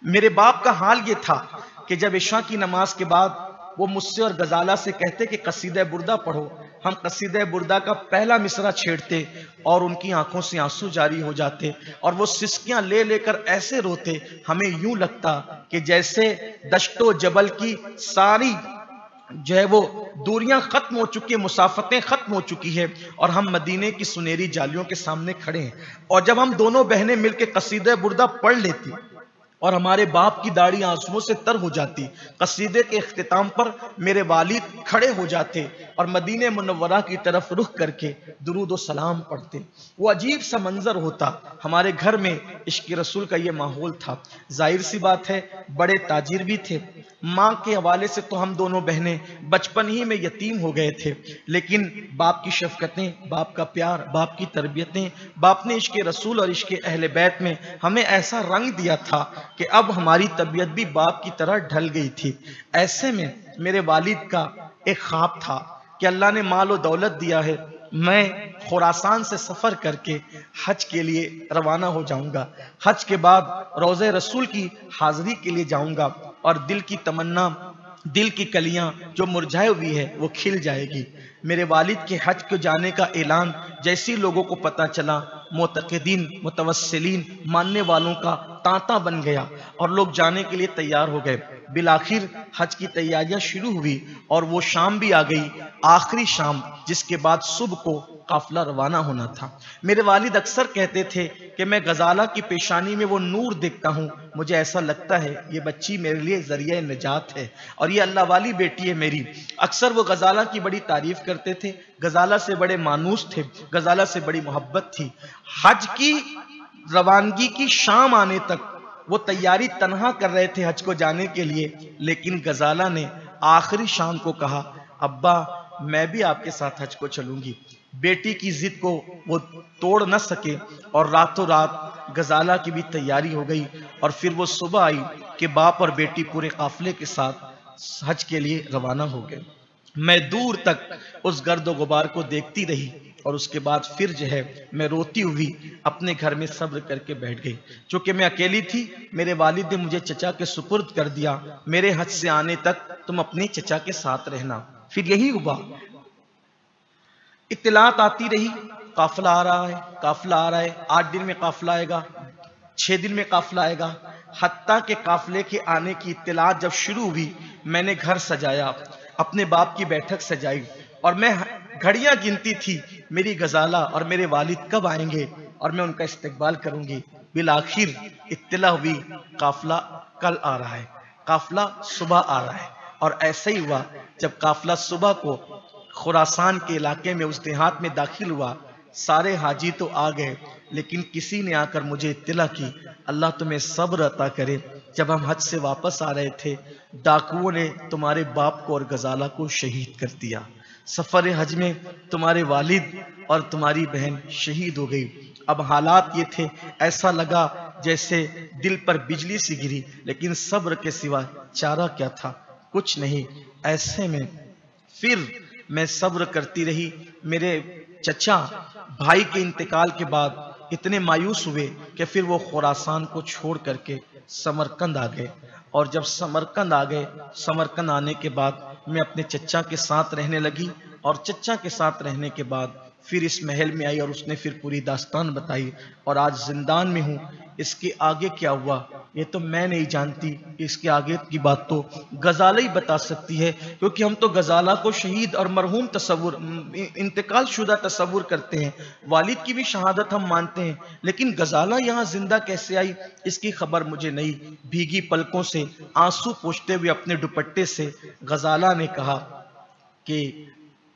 میرے باپ کا حال یہ تھا کہ جب عشاء کی نماز کے بعد وہ مجھ سے اور غزالہ سے کہتے کہ قصیدہ بردہ پڑھو، ہم قصیدہ بردہ کا پہلا مصرع چھیڑتے اور ان کی آنکھوں سے آنسو جاری ہو جاتے، اور وہ سسکیاں لے لے کر ایسے روتے، ہمیں یوں لگتا کہ جیسے دشت و جبل کی ساری جو ہے وہ دوریاں ختم ہو چکی ہیں، مسافتیں ختم ہو چکی ہے، اور ہم مدینے کی سنہری جالیوں کے سامنے کھڑے ہیں۔ اور جب ہم دونوں بہنیں مل کے قصیدہ بردہ پڑھ لیتی اور ہمارے باپ کی داڑھی آنسوؤں سے تر ہو جاتی، قصیدے کے اختتام پر میرے والد کھڑے ہو جاتے اور مدینہ منورہ کی طرف رخ کر کے درود و سلام پڑھتے۔ وہ عجیب سا منظر ہوتا۔ ہمارے گھر میں عشق رسول کا یہ ماحول تھا۔ ظاہر سی بات ہے بڑے تاجر بھی تھے، ماں کے حوالے سے تو ہم دونوں بہنیں بچپن ہی میں یتیم ہو گئے تھے، لیکن باپ کی شفقتیں، باپ کا پیار، باپ کی تربیتیں، باپ نے عشق رسول اور عشق اہل بیت میں ہمیں ایسا رنگ دیا تھا کہ اب ہماری طبیعت بھی باپ کی طرح ڈھل گئی تھی۔ ایسے میں میرے والد کا ایک خواب تھا کہ اللہ نے مال و دولت دیا ہے، میں خراسان سے سفر کر کے حج کے لیے روانہ ہو جاؤں گا، حج کے بعد روضہ رسول کی حاضری کے لیے جاؤں گا، اور دل کی تمنا، دل کی کلیاں جو مرجھائے ہوئی ہے وہ کھل جائے گی۔ میرے والد کے حج کو جانے کا اعلان جیسی لوگوں کو پتا چلا، معتقدین، متوسلین، ماننے والوں کا تانتا بن گیا اور لوگ جانے کے لیے تیار ہو گئے۔ بالآخر حج کی تیاریاں شروع ہوئی اور وہ شام بھی آ گئی، آخری شام، جس کے بعد صبح کو قافلہ روانہ ہونا تھا۔ میرے والد اکثر کہتے تھے کہ میں غزالہ کی پیشانی میں وہ نور دیکھتا ہوں، مجھے ایسا لگتا ہے یہ بچی میرے لیے ذریعہ نجات ہے اور یہ اللہ والی بیٹی ہے میری۔ اکثر وہ غزالہ کی بڑی تعریف کرتے تھے، غزالہ سے بڑے مانوس تھے، غزالہ سے بڑی محبت تھی۔ حج کی روانگی کی شام آنے تک وہ تیاری تنہا کر رہے تھے حج کو جانے کے لیے، لیکن غزالہ نے آخری شام کو کہا، ابا میں بھی آپ کے ساتھ حج کو چلوں گی۔ بیٹی کی ضد کو وہ توڑ نہ سکے اور راتوں رات غزالہ کی بھی تیاری ہو گئی، اور پھر وہ صبح آئی کہ باپ اور بیٹی پورے قافلے کے ساتھ حج کے لیے روانہ ہو گئے۔ میں دور تک اس گرد و غبار کو دیکھتی رہی اور اس کے بعد پھر جو ہے میں روتی ہوئی اپنے گھر میں صبر کر کے بیٹھ گئی. چونکہ میں اکیلی تھی، میرے والد نے مجھے چچا کے سپرد کر دیا، میرے حج سے آنے تک تم اپنے چچا کے ساتھ رہنا. پھر یہی ہوا، اطلاعات آتی رہی، قافلہ آ رہا ہے، قافلہ آ رہا ہے، 8 دن میں قافلہ آئے گا، 6 دن میں قافلہ آئے گا. حتیٰ کہ قافلے کے آنے کی اطلاعات جب شروع ہوئی، میں نے گھر سجایا، اپنے باپ کی بیٹھک سجائی، اور میں گھڑیاں گنتی تھی میری غزالہ اور میرے والد کب آئیں گے اور میں ان کا استقبال کروں گی. بالآخر اطلاع ہوئی قافلہ کل آ رہا ہے، قافلہ صبح آ رہا ہے. اور ایسا ہی ہوا، جب قافلہ صبح کو خراسان کے علاقے میں اس دیہات میں داخل ہوا، سارے حاجی تو آ گئے، لیکن کسی نے آ کر مجھے اطلاع کی، اللہ تمہیں صبر عطا کرے، جب ہم حج سے واپس آ رہے تھے ڈاکوؤں نے تمہارے باپ کو اور غزالہ کو شہید کر دیا. سفر حج میں تمہارے والد اور تمہاری بہن شہید ہو گئی. اب حالات یہ تھے، ایسا لگا جیسے دل پر بجلی سی گری، لیکن صبر کے سوا چارہ کیا تھا؟ کچھ نہیں. ایسے میں پھر میں صبر کرتی رہی. میرے چچا بھائی کے انتقال کے بعد اتنے مایوس ہوئے کہ پھر وہ خراسان کو چھوڑ کر کے سمرقند آ گئے. اور جب سمرقند آ گئے، سمرقند آنے کے بعد میں اپنے چچا کے ساتھ رہنے لگی، اور چچا کے ساتھ رہنے کے بعد پھر اس محل میں آئی اور اس نے پھر پوری داستان بتائی، اور آج زندان میں ہوں. اس کے آگے کیا ہوا یہ تو میں نہیں جانتی، اس کے آگے کی بات تو غزالہ ہی بتا سکتی ہے، کیونکہ ہم تو غزالہ کو شہید اور مرحوم تصور، انتقال شدہ تصور کرتے ہیں. والد کی بھی شہادت ہم مانتے ہیں، لیکن غزالہ یہاں زندہ کیسے آئی اس کی خبر مجھے نہیں. بھیگی پلکوں سے آنسو پوچھتے ہوئے اپنے دوپٹے سے غزالہ نے کہا کہ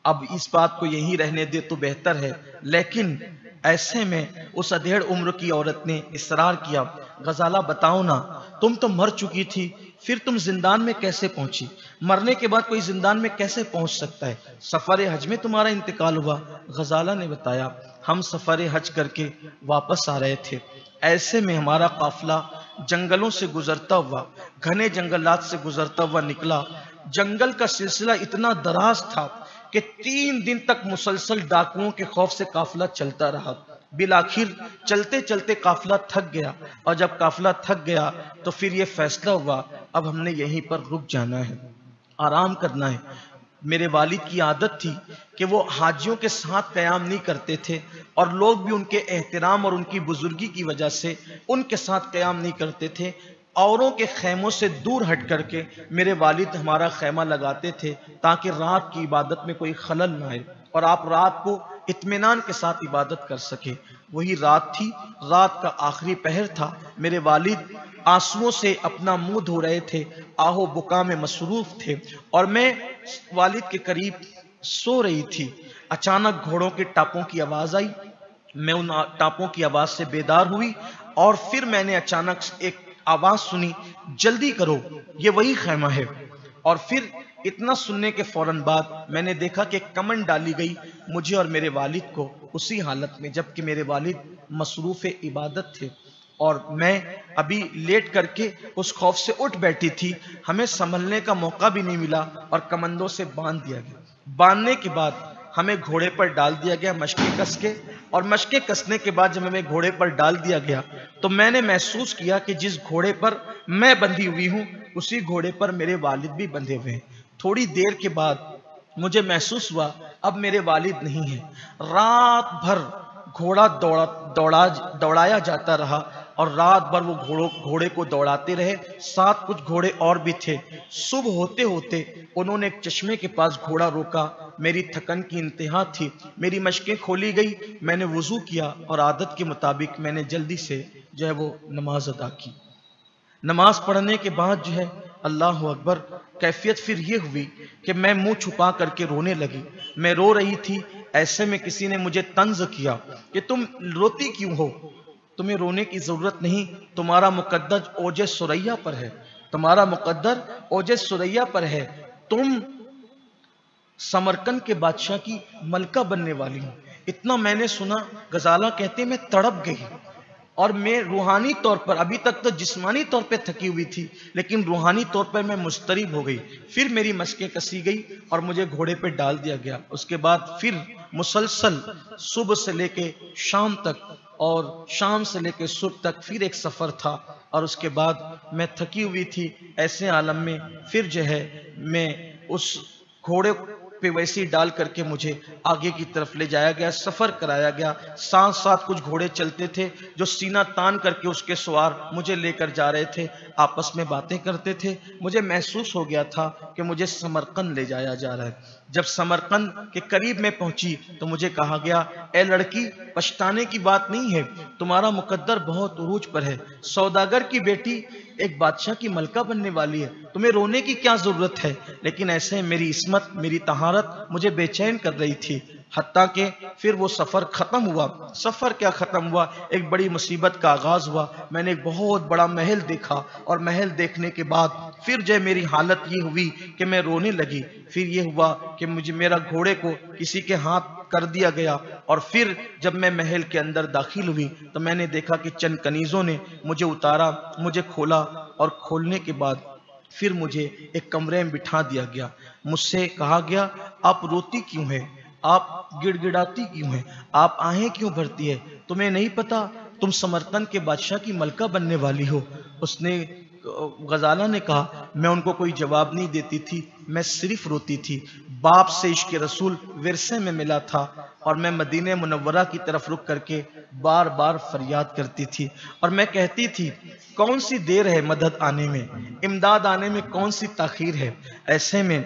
اب اس بات کو یہی رہنے دے تو بہتر ہے. لیکن ایسے میں اس ادھیڑ عمر کی عورت نے اصرار کیا، غزالہ بتاؤ نا، تم تو مر چکی تھی، پھر تم زندان میں کیسے پہنچی؟ مرنے کے بعد کوئی زندان میں کیسے پہنچ سکتا ہے؟ سفر حج میں تمہارا انتقال ہوا. غزالہ نے بتایا، ہم سفر حج کر کے واپس آ رہے تھے، ایسے میں ہمارا قافلہ جنگلوں سے گزرتا ہوا، گھنے جنگلات سے گزرتا ہوا نکلا. جنگل کا سلسلہ اتنا دراز تھا کہ 3 دن تک مسلسل ڈاکوؤں کے خوف سے قافلہ چلتا رہا. بالآخر چلتے چلتے قافلہ تھک گیا، اور جب قافلہ تھک گیا تو پھر یہ فیصلہ ہوا اب ہم نے یہیں پر رک جانا ہے، آرام کرنا ہے. میرے والد کی عادت تھی کہ وہ حاجیوں کے ساتھ قیام نہیں کرتے تھے، اور لوگ بھی ان کے احترام اور ان کی بزرگی کی وجہ سے ان کے ساتھ قیام نہیں کرتے تھے. اوروں کے خیموں سے دور ہٹ کر کے میرے والد ہمارا خیمہ لگاتے تھے تاکہ رات کی عبادت میں کوئی خلل نہ آئے اور آپ رات کو اطمینان کے ساتھ عبادت کر سکے. وہی رات تھی، رات کا آخری پہر تھا. میرے والد آنسوؤں سے اپنا منہ دھو رہے تھے، آہو بکا میں مصروف تھے، اور میں والد کے قریب سو رہی تھی. اچانک گھوڑوں کے ٹاپوں کی آواز آئی. میں ان ٹاپوں کی آواز سے بیدار ہوئی، اور پھر میں نے اچانک ایک آواز سنی، جلدی کرو یہ وہی خیمہ ہے. اور پھر اتنا سننے کے فوراً بعد میں نے دیکھا کہ کمن ڈالی گئی مجھے اور میرے والد کو اسی حالت میں، جبکہ میرے والد مصروف عبادت تھے اور میں ابھی لیٹ کر کے اس خوف سے اٹھ بیٹھی تھی. ہمیں سنبھلنے کا موقع بھی نہیں ملا اور کمندوں سے باندھ دیا گیا. باندھنے کے بعد ہمیں گھوڑے پر ڈال دیا گیا مشقیں کس کے، اور مشقیں کسنے کے بعد جب ہمیں گھوڑے پر ڈال دیا گیا تو میں نے محسوس کیا کہ جس گھوڑے پر میں بندھی ہوئی ہوں اسی گھوڑے پر میرے والد بھی بندھے ہوئے ہیں. تھوڑی دیر کے بعد مجھے محسوس ہوا اب میرے والد نہیں ہیں. رات بھر گھوڑا دوڑایا جاتا رہا، اور رات بھر وہ گھوڑے کو دوڑاتے رہے. ساتھ کچھ گھوڑے اور بھی تھے. صبح ہوتے ہوتے انہوں نے ایک چشمے کے پاس گھوڑا روکا. میری تھکن کی انتہا تھی، میری مشقیں کھولی گئی. میں نے وضو کیا اور عادت کے مطابق میں نے جلدی سے جو ہے وہ نماز ادا کی. نماز پڑھنے کے بعد جو ہے اللہ اکبر، کیفیت پھر یہ ہوئی کہ میں منہ چھپا کر کے رونے لگی. میں رو رہی تھی. ایسے میں کسی نے مجھے طنز کیا کہ تم روتی کیوں ہو؟ تمہیں رونے کی ضرورت نہیں، تمہارا مقدر اوج ثریا پر ہے، تمہارا مقدر اوج ثریا پر ہے. تم سمرقند کے بادشاہ کی ملکہ بننے والی ہوں. اتنا میں نے سنا، غزالہ کہتے میں تڑپ گئی، اور میں روحانی طور پر، ابھی تک تو جسمانی طور پہ تھکی ہوئی تھی لیکن روحانی طور پر میں مضطرب ہو گئی. پھر میری مشقیں کسی گئی اور مجھے گھوڑے پہ ڈال دیا گیا. اس کے بعد پھر مسلسل صبح سے لے کے شام تک اور شام سے لے کے صبح تک پھر ایک سفر تھا، اور اس کے بعد میں تھکی ہوئی تھی۔ ایسے عالم میں پھر جو ہے میں اس گھوڑے پہ ویسے ڈال کر کے مجھے آگے کی طرف لے جایا گیا، سفر کرایا گیا۔ ساتھ ساتھ کچھ گھوڑے چلتے تھے جو سینہ تان کر کے اس کے سوار مجھے لے کر جا رہے تھے، آپس میں باتیں کرتے تھے۔ مجھے محسوس ہو گیا تھا کہ مجھے سمرقند لے جایا جا رہا ہے۔ جب سمرقند کے قریب میں پہنچی تو مجھے کہا گیا، اے لڑکی، پچھتانے کی بات نہیں ہے، تمہارا مقدر بہت عروج پر ہے، سوداگر کی بیٹی ایک بادشاہ کی ملکہ بننے والی ہے، تمہیں رونے کی کیا ضرورت ہے؟ لیکن ایسے میری عصمت، میری طہارت مجھے بے چین کر رہی تھی، حتیٰ کہ پھر وہ سفر ختم ہوا۔ سفر کیا ختم ہوا، ایک بڑی مصیبت کا آغاز ہوا۔ میں نے ایک بہت بڑا محل دیکھا، اور محل دیکھنے کے بعد پھر جو میری حالت یہ ہوئی کہ میں رونے لگی۔ پھر یہ ہوا کہ مجھے میرا گھوڑے کو کسی کے ہاتھ کر دیا گیا، اور پھر جب میں محل کے اندر داخل ہوئی تو میں نے دیکھا کہ چند کنیزوں نے مجھے اتارا، مجھے کھولا، اور کھولنے کے بعد پھر مجھے ایک کمرے میں بٹھا دیا گیا۔ مجھ سے کہا گیا، آپ روتی کیوں ہیں؟ آپ گڑ گڑاتی کیوں ہیں؟ آپ آہیں کیوں بھرتی ہے؟ تمہیں نہیں پتا تم سمرقند کے بادشاہ کی ملکہ بننے والی ہو؟ اس نے غزالہ نے کہا، میں ان کو کوئی جواب نہیں دیتی تھی، میں صرف روتی تھی۔ باپ سے عشق رسول ورثے میں ملا تھا، اور میں مدینہ منورہ کی طرف رک کر کے بار بار فریاد کرتی تھی، اور میں کہتی تھی، کون سی دیر ہے مدد آنے میں، امداد آنے میں کون سی تاخیر ہے؟ ایسے میں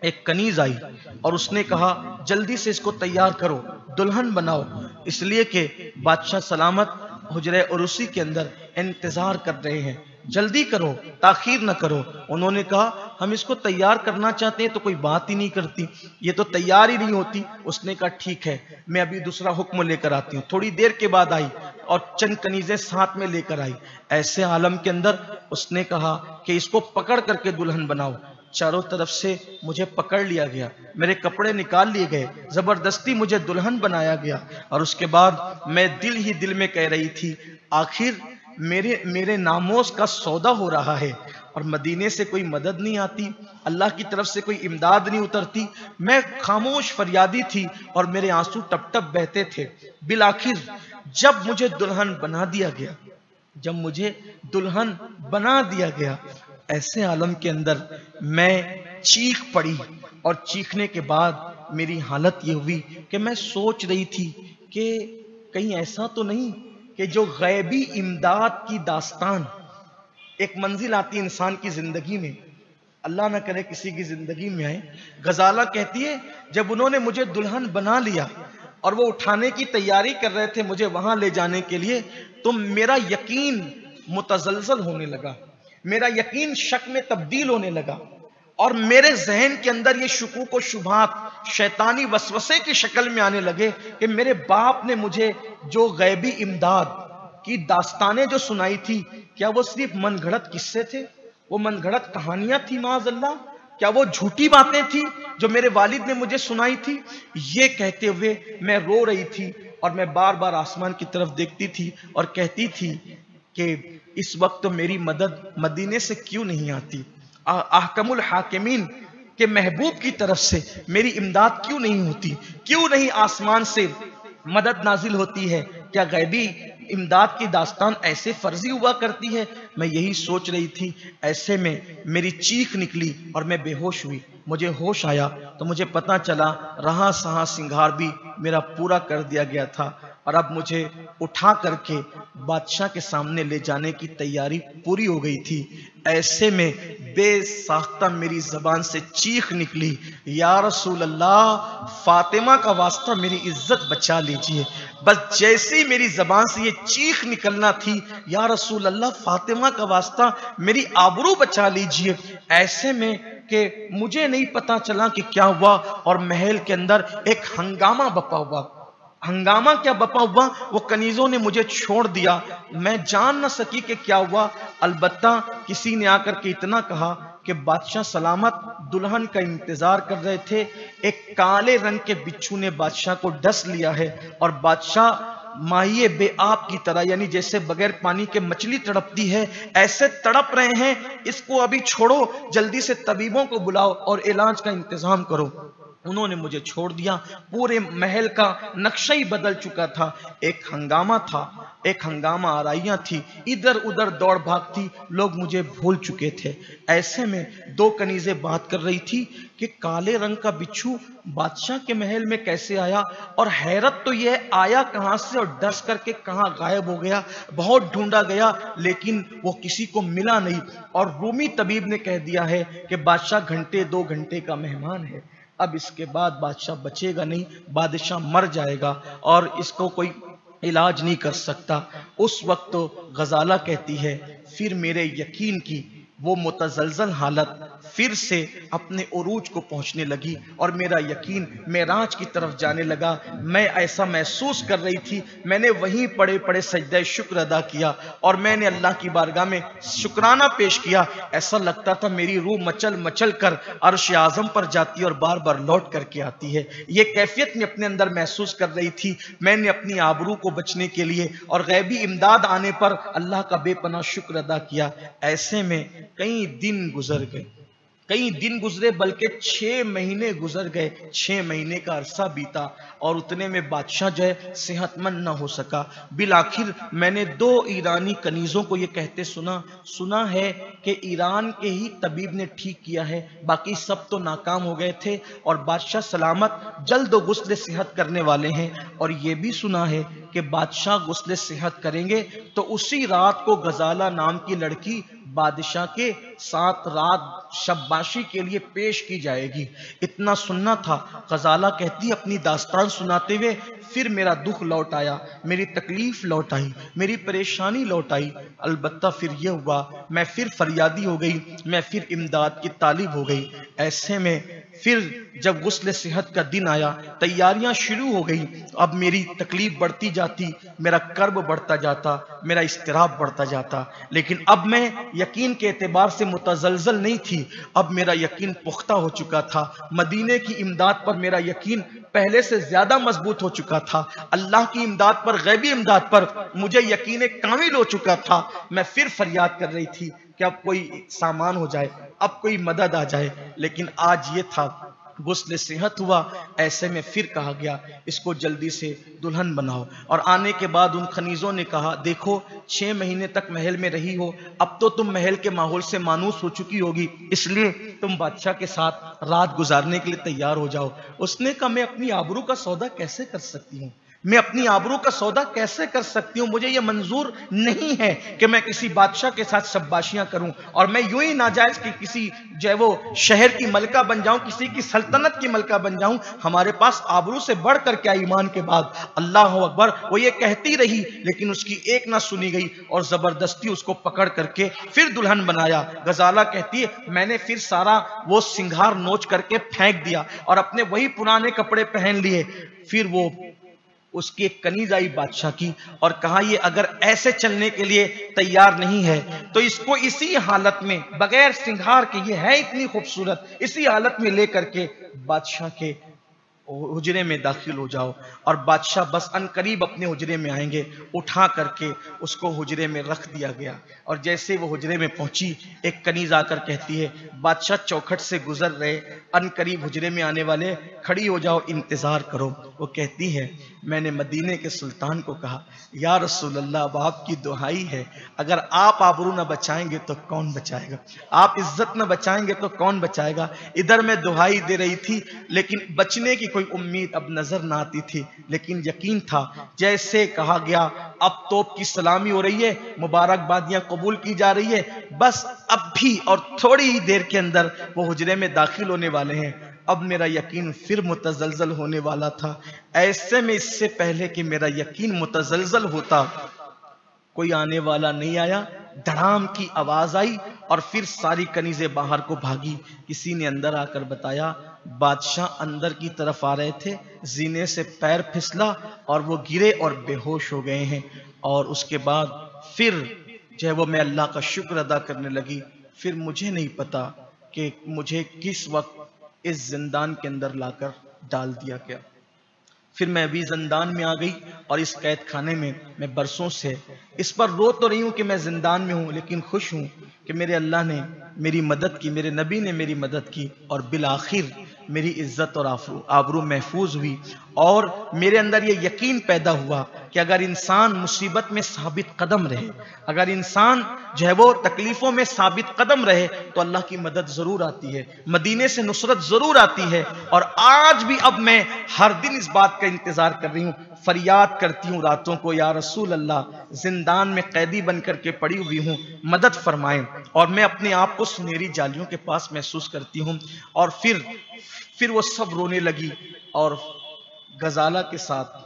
ایک کنیز آئی اور اس نے کہا، جلدی سے اس کو تیار کرو، دلہن بناؤ، اس لیے کہ بادشاہ سلامت حجرہ عروسی کے اندر انتظار کر رہے ہیں، جلدی کرو، تاخیر نہ کرو۔ انہوں نے کہا، ہم اس کو تیار کرنا چاہتے ہیں تو کوئی بات ہی نہیں کرتی، یہ تو تیار ہی نہیں ہوتی۔ اس نے کہا، ٹھیک ہے، میں ابھی دوسرا حکم لے کر آتی ہوں۔ تھوڑی دیر کے بعد آئی اور چند کنیزیں ساتھ میں لے کر آئی۔ ایسے عالم کے اندر اس نے کہا کہ اس کو پکڑ کر کے دلہن بناؤ۔ چاروں طرف سے مجھے پکڑ لیا گیا، میرے کپڑے نکال لیے گئے، زبردستی مجھے دلہن بنایا گیا، اور اس کے بعد میں دل ہی دل میں کہہ رہی تھی، آخر میرے ناموس کا سودا ہو رہا ہے، اور مدینے سے کوئی مدد نہیں آتی، اللہ کی طرف سے کوئی امداد نہیں اترتی۔ میں خاموش فریادی تھی اور میرے آنسو ٹپ ٹپ بہتے تھے۔ بالآخر جب مجھے دلہن بنا دیا گیا، ایسے عالم کے اندر میں چیخ پڑی، اور چیخنے کے بعد میری حالت یہ ہوئی کہ میں سوچ رہی تھی کہ کہیں ایسا تو نہیں کہ جو غیبی امداد کی داستان، ایک منزل آتی انسان کی زندگی میں، اللہ نہ کرے کسی کی زندگی میں آئے۔ غزالہ کہتی ہے، جب انہوں نے مجھے دلہن بنا لیا اور وہ اٹھانے کی تیاری کر رہے تھے مجھے وہاں لے جانے کے لیے، تو میرا یقین متزلزل ہونے لگا، میرا یقین شک میں تبدیل ہونے لگا، اور میرے ذہن کے اندر یہ شکوک و شبہات شیطانی وسوسے کی شکل میں آنے لگے کہ میرے باپ نے مجھے جو غیبی امداد کی داستانیں جو سنائی تھی، کیا وہ صرف من گھڑت قصے تھے؟ وہ من گھڑت کہانیاں تھی معاذ اللہ؟ کیا وہ جھوٹی باتیں تھی جو میرے والد نے مجھے سنائی تھی؟ یہ کہتے ہوئے میں رو رہی تھی، اور میں بار بار آسمان کی طرف دیکھتی تھی اور کہتی تھی کہ اس وقت تو میری مدد مدینے سے کیوں نہیں آتی؟ احکم الحاکمین کے محبوب کی طرف سے میری امداد کیوں نہیں ہوتی؟ کیوں نہیں آسمان سے مدد نازل ہوتی ہے؟ کیا غیبی امداد کی داستان ایسے فرضی ہوا کرتی ہے؟ میں یہی سوچ رہی تھی۔ ایسے میں میری چیخ نکلی اور میں بے ہوش ہوئی۔ مجھے ہوش آیا تو مجھے پتا چلا رہا سہاں سنگھار بھی میرا پورا کر دیا گیا تھا، اور اب مجھے اٹھا کر کے بادشاہ کے سامنے لے جانے کی تیاری پوری ہو گئی تھی۔ ایسے میں بے ساختہ میری زبان سے چیخ نکلی، یا رسول اللہ، فاطمہ کا واسطہ میری عزت بچا لیجئے۔ بس جیسی میری زبان سے یہ چیخ نکلنا تھی، یا رسول اللہ، فاطمہ کا واسطہ میری آبرو بچا لیجئے، ایسے میں کہ مجھے نہیں پتا چلا کہ کیا ہوا، اور محل کے اندر ایک ہنگامہ بپا ہوا۔ ہنگامہ کیا بپا ہوا؟ وہ کنیزوں نے مجھے چھوڑ دیا، میں جان نہ سکی کہ کیا ہوا۔ البتہ کسی نے آ کر کے اتنا کہا کہ بادشاہ سلامت دلہن کا انتظار کر رہے تھے، ایک کالے رنگ کے بچھو نے بادشاہ کو ڈس لیا ہے، اور بادشاہ ماہی بے آب کی طرح، یعنی جیسے بغیر پانی کے مچھلی تڑپتی ہے، ایسے تڑپ رہے ہیں، اس کو ابھی چھوڑو، جلدی سے طبیبوں کو بلاؤ اور علاج کا انتظام کرو۔ انہوں نے مجھے چھوڑ دیا۔ پورے محل کا نقشہ ہی بدل چکا تھا۔ ایک ہنگامہ آرائیاں تھی، ادھر ادھر دوڑ بھاگ تھی، لوگ مجھے بھول چکے تھے۔ ایسے میں دو کنیزیں بات کر رہی تھی کہ کالے رنگ کا بچھو بادشاہ کے محل میں کیسے آیا، اور حیرت تو یہ آیا کہاں سے اور ڈس کر کے کہاں غائب ہو گیا۔ بہت ڈھونڈا گیا لیکن وہ کسی کو ملا نہیں، اور رومی طبیب نے کہہ دیا ہے کہ بادشاہ گھنٹے 2 گھنٹے کا مہمان ہے، اب اس کے بعد بادشاہ بچے گا نہیں، بادشاہ مر جائے گا اور اس کو کوئی علاج نہیں کر سکتا۔ اس وقت تو غزالہ کہتی ہے پھر میرے یقین کی وہ متزلزل حالت پھر سے اپنے عروج کو پہنچنے لگی، اور میرا یقین معراج کی طرف جانے لگا۔ میں ایسا محسوس کر رہی تھی، میں نے وہیں پڑے پڑے سجدہ شکر ادا کیا، اور میں نے اللہ کی بارگاہ میں شکرانہ پیش کیا۔ ایسا لگتا تھا میری روح مچل مچل کر عرش اعظم پر جاتی اور بار بار لوٹ کر کے آتی ہے۔ یہ کیفیت میں اپنے اندر محسوس کر رہی تھی۔ میں نے اپنی آبرو کو بچنے کے لیے اور غیبی امداد آنے پر اللہ کا بے پناہ شکر ادا کیا۔ ایسے میں کئی دن گزرے بلکہ 6 مہینے گزر گئے۔ 6 مہینے کا عرصہ بیتا اور اتنے میں بادشاہ جو ہے صحت مند نہ ہو سکا۔ بالآخر میں نے 2 ایرانی کنیزوں کو یہ کہتے سنا ہے کہ ایران کے ہی طبیب نے ٹھیک کیا ہے، باقی سب تو ناکام ہو گئے تھے، اور بادشاہ سلامت جلد و غسل صحت کرنے والے ہیں۔ اور یہ بھی سنا ہے کہ بادشاہ غسل صحت کریں گے تو اسی رات کو غزالہ نام کی لڑکی بادشاہ کے ساتھ رات شباشی کے لیے پیش کی جائے گی۔ اتنا سننا تھا۔ غزالہ کہتی اپنی داستان سناتے ہوئے پھر میرا دکھ لوٹ آیا، میری تکلیف لوٹ آئی، میری پریشانی لوٹ آئی۔ البتہ پھر یہ ہوا میں پھر فریادی ہو گئی، میں پھر امداد کی طالب ہو گئی۔ ایسے میں پھر جب غسل صحت کا دن آیا، تیاریاں شروع ہو گئی۔ اب میری تکلیف بڑھتی جاتی، میرا کرب بڑھتا جاتا، میرا اضطراب بڑھتا جاتا، لیکن اب میں یقین کے اعتبار سے متزلزل نہیں تھی، اب میرا یقین پختہ ہو چکا تھا۔ مدینے کی امداد پر میرا یقین پہلے سے زیادہ مضبوط ہو چکا تھا۔ اللہ کی امداد پر، غیبی امداد پر مجھے یقین کامل ہو چکا تھا۔ میں پھر فریاد کر رہی تھی کہ اب کوئی سامان ہو جائے، اب کوئی مدد آ جائے، لیکن آج یہ تھا غسل صحت ہوا۔ ایسے میں پھر کہا گیا اس کو جلدی سے دلہن بناؤ، اور آنے کے بعد ان خنیزوں نے کہا دیکھو 6 مہینے تک محل میں رہی ہو، اب تو تم محل کے ماحول سے مانوس ہو چکی ہوگی، اس لیے تم بادشاہ کے ساتھ رات گزارنے کے لیے تیار ہو جاؤ۔ اس نے کہا میں اپنی آبرو کا سودا کیسے کر سکتی ہوں، میں اپنی آبرو کا سودا کیسے کر سکتی ہوں، مجھے یہ منظور نہیں ہے کہ میں کسی بادشاہ کے ساتھ شباشیاں کروں، اور میں یوں ہی ناجائز کہ کسی جو ہے وہ شہر کی ملکہ بن جاؤں، کسی کی سلطنت کی ملکہ بن جاؤں۔ ہمارے پاس آبرو سے بڑھ کر کیا ایمان کے بعد، اللہ اکبر۔ وہ یہ کہتی رہی لیکن اس کی ایک نہ سنی گئی، اور زبردستی اس کو پکڑ کر کے پھر دلہن بنایا۔ غزالہ کہتی ہے میں نے پھر سارا وہ سنگھار نوچ کر کے پھینک دیا اور اپنے وہی پرانے کپڑے پہن لیے۔ پھر وہ اس کی ایک کنیز آئی بادشاہ کی اور کہا یہ اگر ایسے چلنے کے لیے تیار نہیں ہے تو اس کو اسی حالت میں بغیر سنگھار کے، یہ ہے اتنی خوبصورت، اسی حالت میں لے کر کے بادشاہ کے حجرے میں داخل ہو جاؤ، اور بادشاہ بس ان قریب اپنے حجرے میں آئیں گے۔ اٹھا کر کے اس کو حجرے میں رکھ دیا گیا، اور جیسے وہ حجرے میں پہنچی ایک کنیز آ کر کہتی ہے بادشاہ چوکھٹ سے گزر رہے، ان قریب حجرے میں آنے والے، کھڑی ہو جاؤ، انتظار کرو۔ وہ کہتی ہے میں نے مدینے کے سلطان کو کہا یا رسول اللہ اب آپ کی دہائی ہے، اگر آپ آبرو نہ بچائیں گے تو کون بچائے گا، آپ عزت نہ بچائیں گے تو کون بچائے گا۔ ادھر میں دہائی دے رہی تھی لیکن بچنے کی کوئی امید اب نظر نہ آتی تھی، لیکن یقین تھا جیسے کہا گیا اب توپ کی سلامی ہو رہی ہے، مبارکبادیاں قبول کی جا رہی ہے، بس اب بھی اور تھوڑی ہی دیر کے اندر وہ حجرے میں داخل ہونے والے ہیں۔ اب میرا یقین پھر متزلزل ہونے والا تھا۔ ایسے میں اس سے پہلے کہ میرا یقین متزلزل ہوتا، کوئی آنے والا نہیں آیا، دھڑام کی آواز آئی اور پھر ساری کنیزیں باہر کو بھاگی۔ کسی نے اندر آ کر بتایا بادشاہ اندر کی طرف آ رہے تھے، زینے سے پیر پھسلا اور وہ گرے اور بے ہوش ہو گئے ہیں۔ اور اس کے بعد پھر جو ہے وہ میں اللہ کا شکر ادا کرنے لگی۔ پھر مجھے نہیں پتا کہ مجھے کس وقت اس زندان کے اندر لا کر ڈال دیا گیا۔ پھر میں ابھی زندان میں آ گئی اور اس قید خانے میں میں برسوں سے اس پر رو تو رہی ہوں کہ میں زندان میں ہوں، لیکن خوش ہوں کہ میرے اللہ نے میری مدد کی، میرے نبی نے میری مدد کی، اور بالآخر میری عزت اور آبرو محفوظ ہوئی، اور میرے اندر یہ یقین پیدا ہوا کہ اگر انسان مصیبت میں ثابت قدم رہے، اگر انسان جو ہے وہ تکلیفوں میں ثابت قدم رہے تو اللہ کی مدد ضرور آتی ہے، مدینے سے نصرت ضرور آتی ہے۔ اور آج بھی اب میں ہر دن اس بات کا انتظار کر رہی ہوں، فریاد کرتی ہوں راتوں کو، یا رسول اللہ، زندان میں قیدی بن کر کے پڑی ہوئی ہوں، مدد فرمائیں۔ اور میں اپنے آپ کو سنہری جالیوں کے پاس محسوس کرتی ہوں۔ اور پھر وہ سب رونے لگی، اور غزالہ کے ساتھ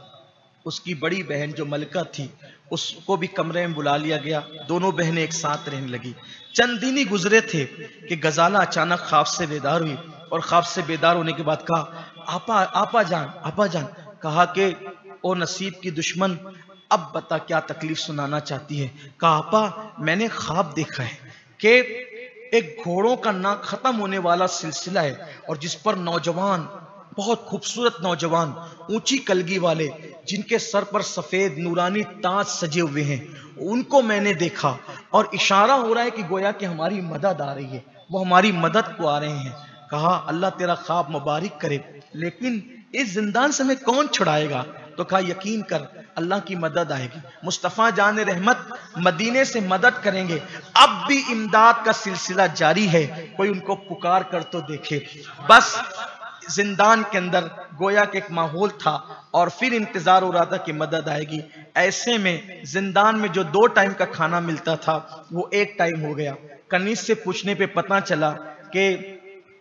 اس کی بڑی بہن جو ملکہ تھی اس کو بھی کمرے میں بلا لیا گیا، دونوں بہنیں ایک ساتھ رہنے لگی۔ چند دن ہی گزرے تھے کہ غزالہ اچانک خواب سے بیدار ہوئی، اور خواب سے بیدار ہونے کے بعد کہا، آپا جان، کہا کہ او نصیب کی دشمن، اب بتا کیا تکلیف سنانا چاہتی ہے؟ کہا آپا، میں نے خواب دیکھا ہے کہ ایک گھوڑوں کا نہ ختم ہونے والا سلسلہ ہے، اور جس پر نوجوان، بہت خوبصورت نوجوان، اونچی کلگی والے، جن کے سر پر سفید نورانی تاج سجے ہوئے ہیں، ان کو میں نے دیکھا، اور اشارہ ہو رہا ہے کہ گویا کہ ہماری مدد آ رہی ہے، وہ ہماری مدد کو آ رہے ہیں۔ کہا اللہ تیرا خواب مبارک کرے، لیکن اس زندان سے میں کون چھڑائے گا؟ تو کہا یقین کر، اللہ کی مدد آئے گی، مصطفیٰ جان رحمت مدینے سے مدد کریں گے۔ اب بھی امداد کا سلسلہ جاری ہے، کوئی ان کو پکار کر تو دیکھے۔ بس زندان کے اندر گویا کہ ایک ماحول تھا، اور پھر انتظار ہو رہا تھا کہ مدد آئے گی۔ ایسے میں زندان میں جو 2 ٹائم کا کھانا ملتا تھا وہ 1 ٹائم ہو گیا۔ کنیز سے پوچھنے پہ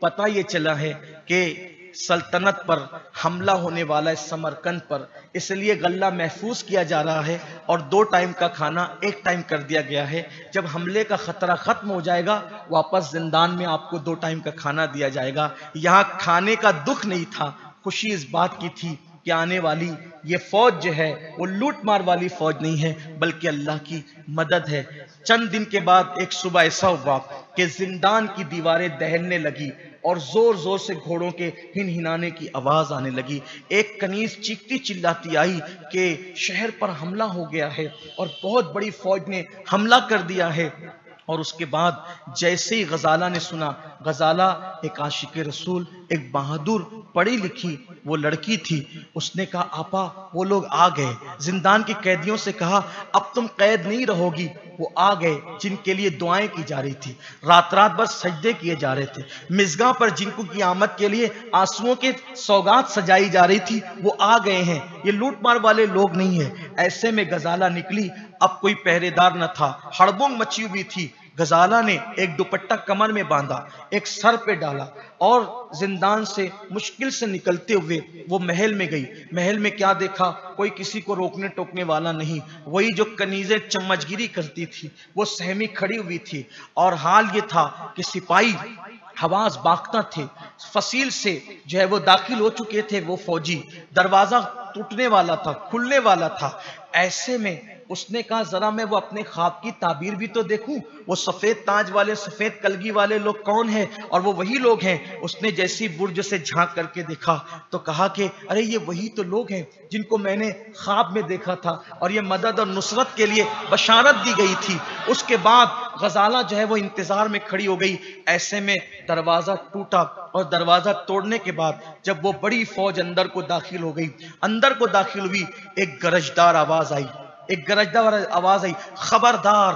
پتہ یہ چلا ہے کہ سلطنت پر حملہ ہونے والا ہے، سمرقند پر، اس لیے غلہ محفوظ کیا جا رہا ہے، اور 2 ٹائم کا کھانا 1 ٹائم کر دیا گیا ہے۔ جب حملے کا خطرہ ختم ہو جائے گا، واپس زندان میں آپ کو 2 ٹائم کا کھانا دیا جائے گا۔ یہاں کھانے کا دکھ نہیں تھا، خوشی اس بات کی تھی کہ آنے والی یہ فوج جو ہے وہ لوٹ مار والی فوج نہیں ہے، بلکہ اللہ کی مدد ہے۔ چند دن کے بعد ایک صبح ایسا ہوا کہ زندان کی دیواریں دہلنے لگی، اور زور زور سے گھوڑوں کے ہنہنانے کی آواز آنے لگی۔ ایک کنیز چیختی چلاتی آئی کہ شہر پر حملہ ہو گیا ہے، اور بہت بڑی فوج نے حملہ کر دیا ہے۔ اور اس کے بعد جیسے ہی غزالہ نے سنا، غزالہ ایک عاشق رسول، ایک بہادر پڑھی لکھی وہ لڑکی تھی، اس نے کہا آپا وہ لوگ آ گئے۔ زندان کے قیدیوں سے کہا اب تم قید نہیں رہو گی، وہ آ گئے جن کے لیے دعائیں کی جا رہی تھی، رات بھر سجدے کیے جا رہے تھے، مزگاں پر جن کو قیامت کے لیے آنسوؤں کے سوغات سجائی جا رہی تھی وہ آ گئے ہیں، یہ لوٹ مار والے لوگ نہیں ہیں۔ ایسے میں غزالہ نکلی، اب کوئی پہرے دار نہ تھا، ہڑبنگ مچی ہوئی تھی۔ غزالہ نے ایک دوپٹہ کمر میں باندھا، ایک سر پہ ڈالا، اور زندان سے مشکل سے نکلتے ہوئے وہ محل میں گئی۔ محل میں کیا دیکھا؟ کوئی کسی کو روکنے ٹوکنے والا نہیں، وہی جو کنیزیں چمچگیری کرتی تھی وہ سہمی کھڑی ہوئی تھی، اور حال یہ تھا کہ سپاہی حواس باختہ تھے، فصیل سے جو ہے وہ داخل ہو چکے تھے، وہ فوجی، دروازہ ٹوٹنے والا تھا، کھلنے والا تھا۔ ایسے میں اس نے کہا ذرا میں وہ اپنے خواب کی تعبیر بھی تو دیکھوں، وہ سفید تاج والے، سفید کلگی والے لوگ کون ہیں؟ اور وہ وہی لوگ ہیں۔ اس نے جیسی برج سے جھانک کر کے دیکھا تو کہا کہ ارے یہ وہی تو لوگ ہیں جن کو میں نے خواب میں دیکھا تھا، اور یہ مدد اور نصرت کے لیے بشارت دی گئی تھی۔ اس کے بعد غزالہ جو ہے وہ انتظار میں کھڑی ہو گئی۔ ایسے میں دروازہ ٹوٹا، اور دروازہ توڑنے کے بعد جب وہ بڑی فوج اندر کو داخل ہو گئی، اندر کو داخل ہوئی، ایک گرجدار آواز آئی، خبردار،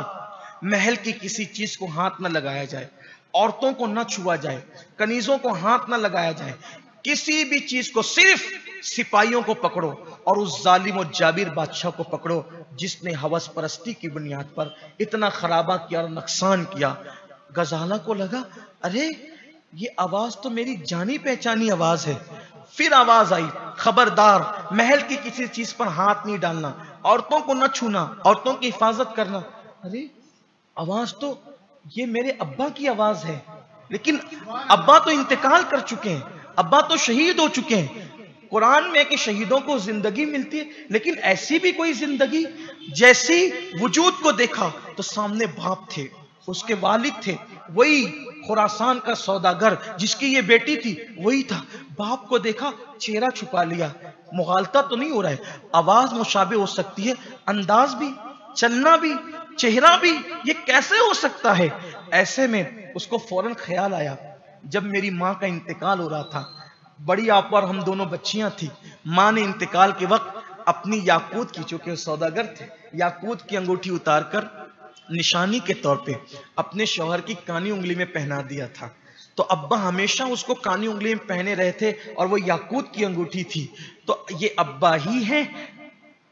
محل کی کسی چیز کو ہاتھ نہ لگایا جائے، عورتوں کو نہ چھوا جائے، کنیزوں کو ہاتھ نہ لگایا جائے، کسی بھی چیز کو، صرف سپاہیوں کو پکڑو، اور اس ظالم و جابر بادشاہ کو پکڑو جس نے ہوس پرستی کی بنیاد پر اتنا خرابہ کیا اور نقصان کیا۔ غزالہ کو لگا ارے یہ آواز تو میری جانی پہچانی آواز ہے۔ پھر آواز آئی، خبردار، محل کی کسی چیز پر ہاتھ نہیں ڈالنا، عورتوں کو نہ چھونا، عورتوں کی حفاظت کرنا۔ ارے آواز تو یہ میرے ابا کی آواز ہے، لیکن ابا تو انتقال کر چکے ہیں، ابا تو شہید ہو چکے ہیں۔ قرآن میں کہ شہیدوں کو زندگی ملتی ہے، لیکن ایسی بھی کوئی زندگی؟ جیسی وجود کو دیکھا تو سامنے باپ تھے، اس کے والد تھے، وہی خراسان کا سوداگر جس کی یہ بیٹی تھی وہی تھا۔ باپ کو دیکھا، چہرہ چھپا لیا، مغالطہ تو نہیں ہو رہا ہے، آواز مشابہ ہو سکتی ہے، انداز بھی، چلنا بھی، چہرہ بھی، یہ کیسے ہو سکتا ہے؟ ایسے میں اس کو فوراً خیال آیا، جب میری ماں کا انتقال ہو رہا تھا بڑی آپا اور ہم دونوں بچیاں تھی. ماں نے انتقال کے وقت اپنی یاقوت کی، چونکہ سوداگر تھے، یاقوت کی انگوٹھی اتار کر نشانی کے طور پہ اپنے شوہر کی کانی انگلی میں پہنا دیا تھا. تو ابا ہمیشہ اس کو کانی انگلی میں پہنے رہے تھے اور وہ یاقوت کی انگوٹھی تھی. تو یہ ابا ہی ہیں،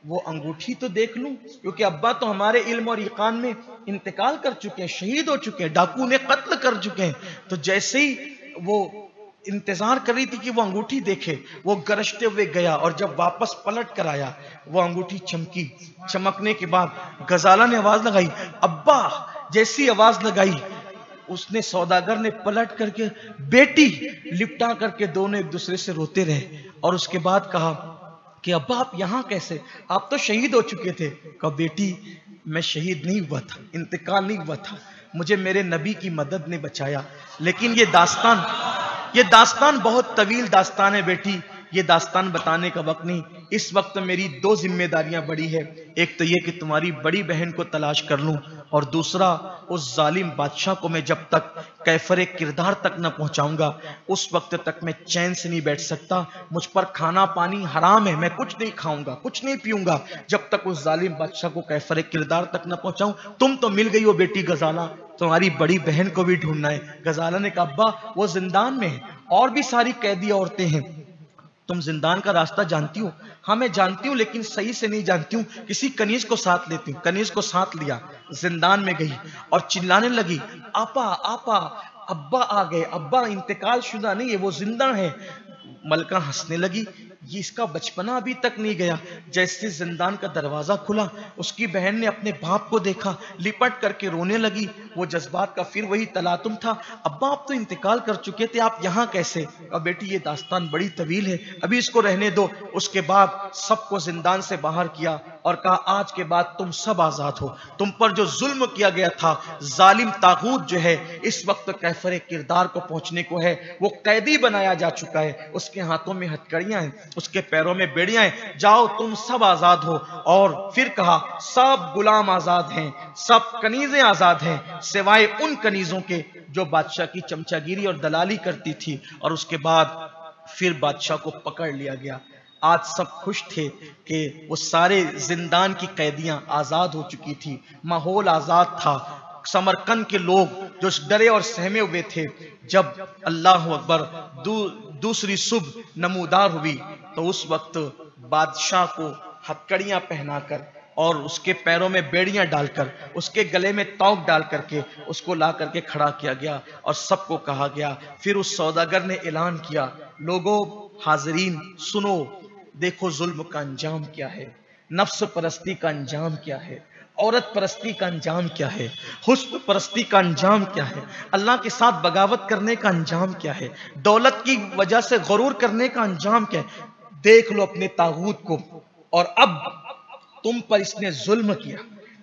وہ انگوٹھی تو دیکھ لوں، کیونکہ ابا تو ہمارے علم اور ایقان میں انتقال کر چکے ہیں، شہید ہو چکے ہیں، ڈاکو نے قتل کر چکے ہیں. تو جیسے ہی وہ انتظار کر رہی تھی کہ وہ انگوٹھی دیکھے، وہ گرجتے ہوئے گیا اور جب واپس پلٹ کر آیا وہ انگوٹھی چمکی. چمکنے کے بعد غزالہ نے آواز لگائی ابا. جیسی آواز لگائی اس نے سوداگر نے پلٹ کر کے بیٹی لپٹا کر کے دونوں ایک دوسرے سے روتے رہے اور اس کے بعد کہا کہ ابا آپ یہاں کیسے؟ آپ تو شہید ہو چکے تھے. کہا بیٹی میں شہید نہیں ہوا تھا، انتقال نہیں ہوا تھا، مجھے میرے نبی کی مدد نے بچایا. لیکن یہ داستان بہت طویل داستان ہے بیٹی، یہ داستان بتانے کا وقت نہیں. اس وقت میری دو ذمہ داریاں بڑی ہے. ایک تو یہ کہ تمہاری بڑی بہن کو تلاش کر لوں، اور دوسرا اس ظالم بادشاہ کو میں جب تک کیفر کردار تک نہ پہنچاؤں گا اس وقت تک میں چین سے نہیں بیٹھ سکتا. مجھ پر کھانا پانی حرام ہے، میں کچھ نہیں کھاؤں گا، کچھ نہیں پیوں گا جب تک اس ظالم بادشاہ کو کیفر کردار تک نہ پہنچاؤں. تم تو مل گئی ہو بیٹی غزالہ، تمہاری بڑی بہن کو بھی ڈھونڈنا ہے. غزالہ نے کہا ابا وہ زندان میں ہے، اور بھی ساری قیدی عورتیں ہیں، تم زندان کا راستہ جانتی ہو؟ ہاں میں جانتی ہوں لیکن صحیح سے نہیں جانتی ہوں، کسی کنیز کو ساتھ لیتی ہوں. کنیز کو ساتھ لیا، زندان میں گئی اور چلانے لگی آپا آپا ابا آ گئے، ابا انتقال شدہ نہیں ہے، وہ زندہ ہے. ملکہ ہنسنے لگی، یہ اس کا بچپنا ابھی تک نہیں گیا. جیسے زندان کا دروازہ کھلا اس کی بہن نے اپنے باپ کو دیکھا، لپٹ کر کے رونے لگی. وہ جذبات کا پھر وہی تلاطم تھا، ابا آپ تو انتقال کر چکے تھے، آپ یہاں کیسے؟ اور بیٹی یہ داستان بڑی طویل ہے، ابھی اس کو رہنے دو. اس کے بعد سب کو زندان سے باہر کیا اور کہا آج کے بعد تم سب آزاد ہو. تم پر جو ظلم کیا گیا تھا، ظالم طاغوت جو ہے اس وقت کیفر کردار کو پہنچنے کو ہے، وہ قیدی بنایا جا چکا ہے. اس کے ہاتھوں میں ہتھکڑیاں ہیں، اس کے پیروں میں بیڑیاں ہیں، جاؤ تم سب آزاد ہو. اور پھر کہا سب غلام آزاد ہیں، سب کنیزیں آزاد ہیں سوائے ان کنیزوں کے جو بادشاہ کی چمچا گیری اور دلالی کرتی تھی. اور اس کے بعد پھر بادشاہ کو پکڑ لیا گیا. آج سب خوش تھے کہ وہ سارے زندان کی قیدیاں آزاد ہو چکی تھی، ماحول آزاد تھا. سمرقند کے لوگ جو ڈرے اور سہمے ہوئے تھے، جب اللہ اکبر دوسری صبح نمودار ہوئی تو اس وقت بادشاہ کو ہتھکڑیاں پہنا کر اور اس کے پیروں میں بیڑیاں ڈال کر، اس کے گلے میں توق ڈال کر کے اس کو لا کر کے کھڑا کیا گیا اور سب کو کہا گیا. پھر اس سوداگر نے اعلان کیا لوگوں حاضرین سنو، دیکھو ظلم کا انجام کیا ہے، نفس پرستی کا انجام کیا ہے، عورت پرستی کا انجام کیا ہے، حسن پرستی کا انجام کیا ہے، اللہ کے ساتھ بغاوت کرنے کا انجام کیا ہے، دولت کی وجہ سے غرور کرنے کا انجام کیا ہے. دیکھ لو اپنے طاغوت کو. اور اب تم پر اس نے ظلم کیا،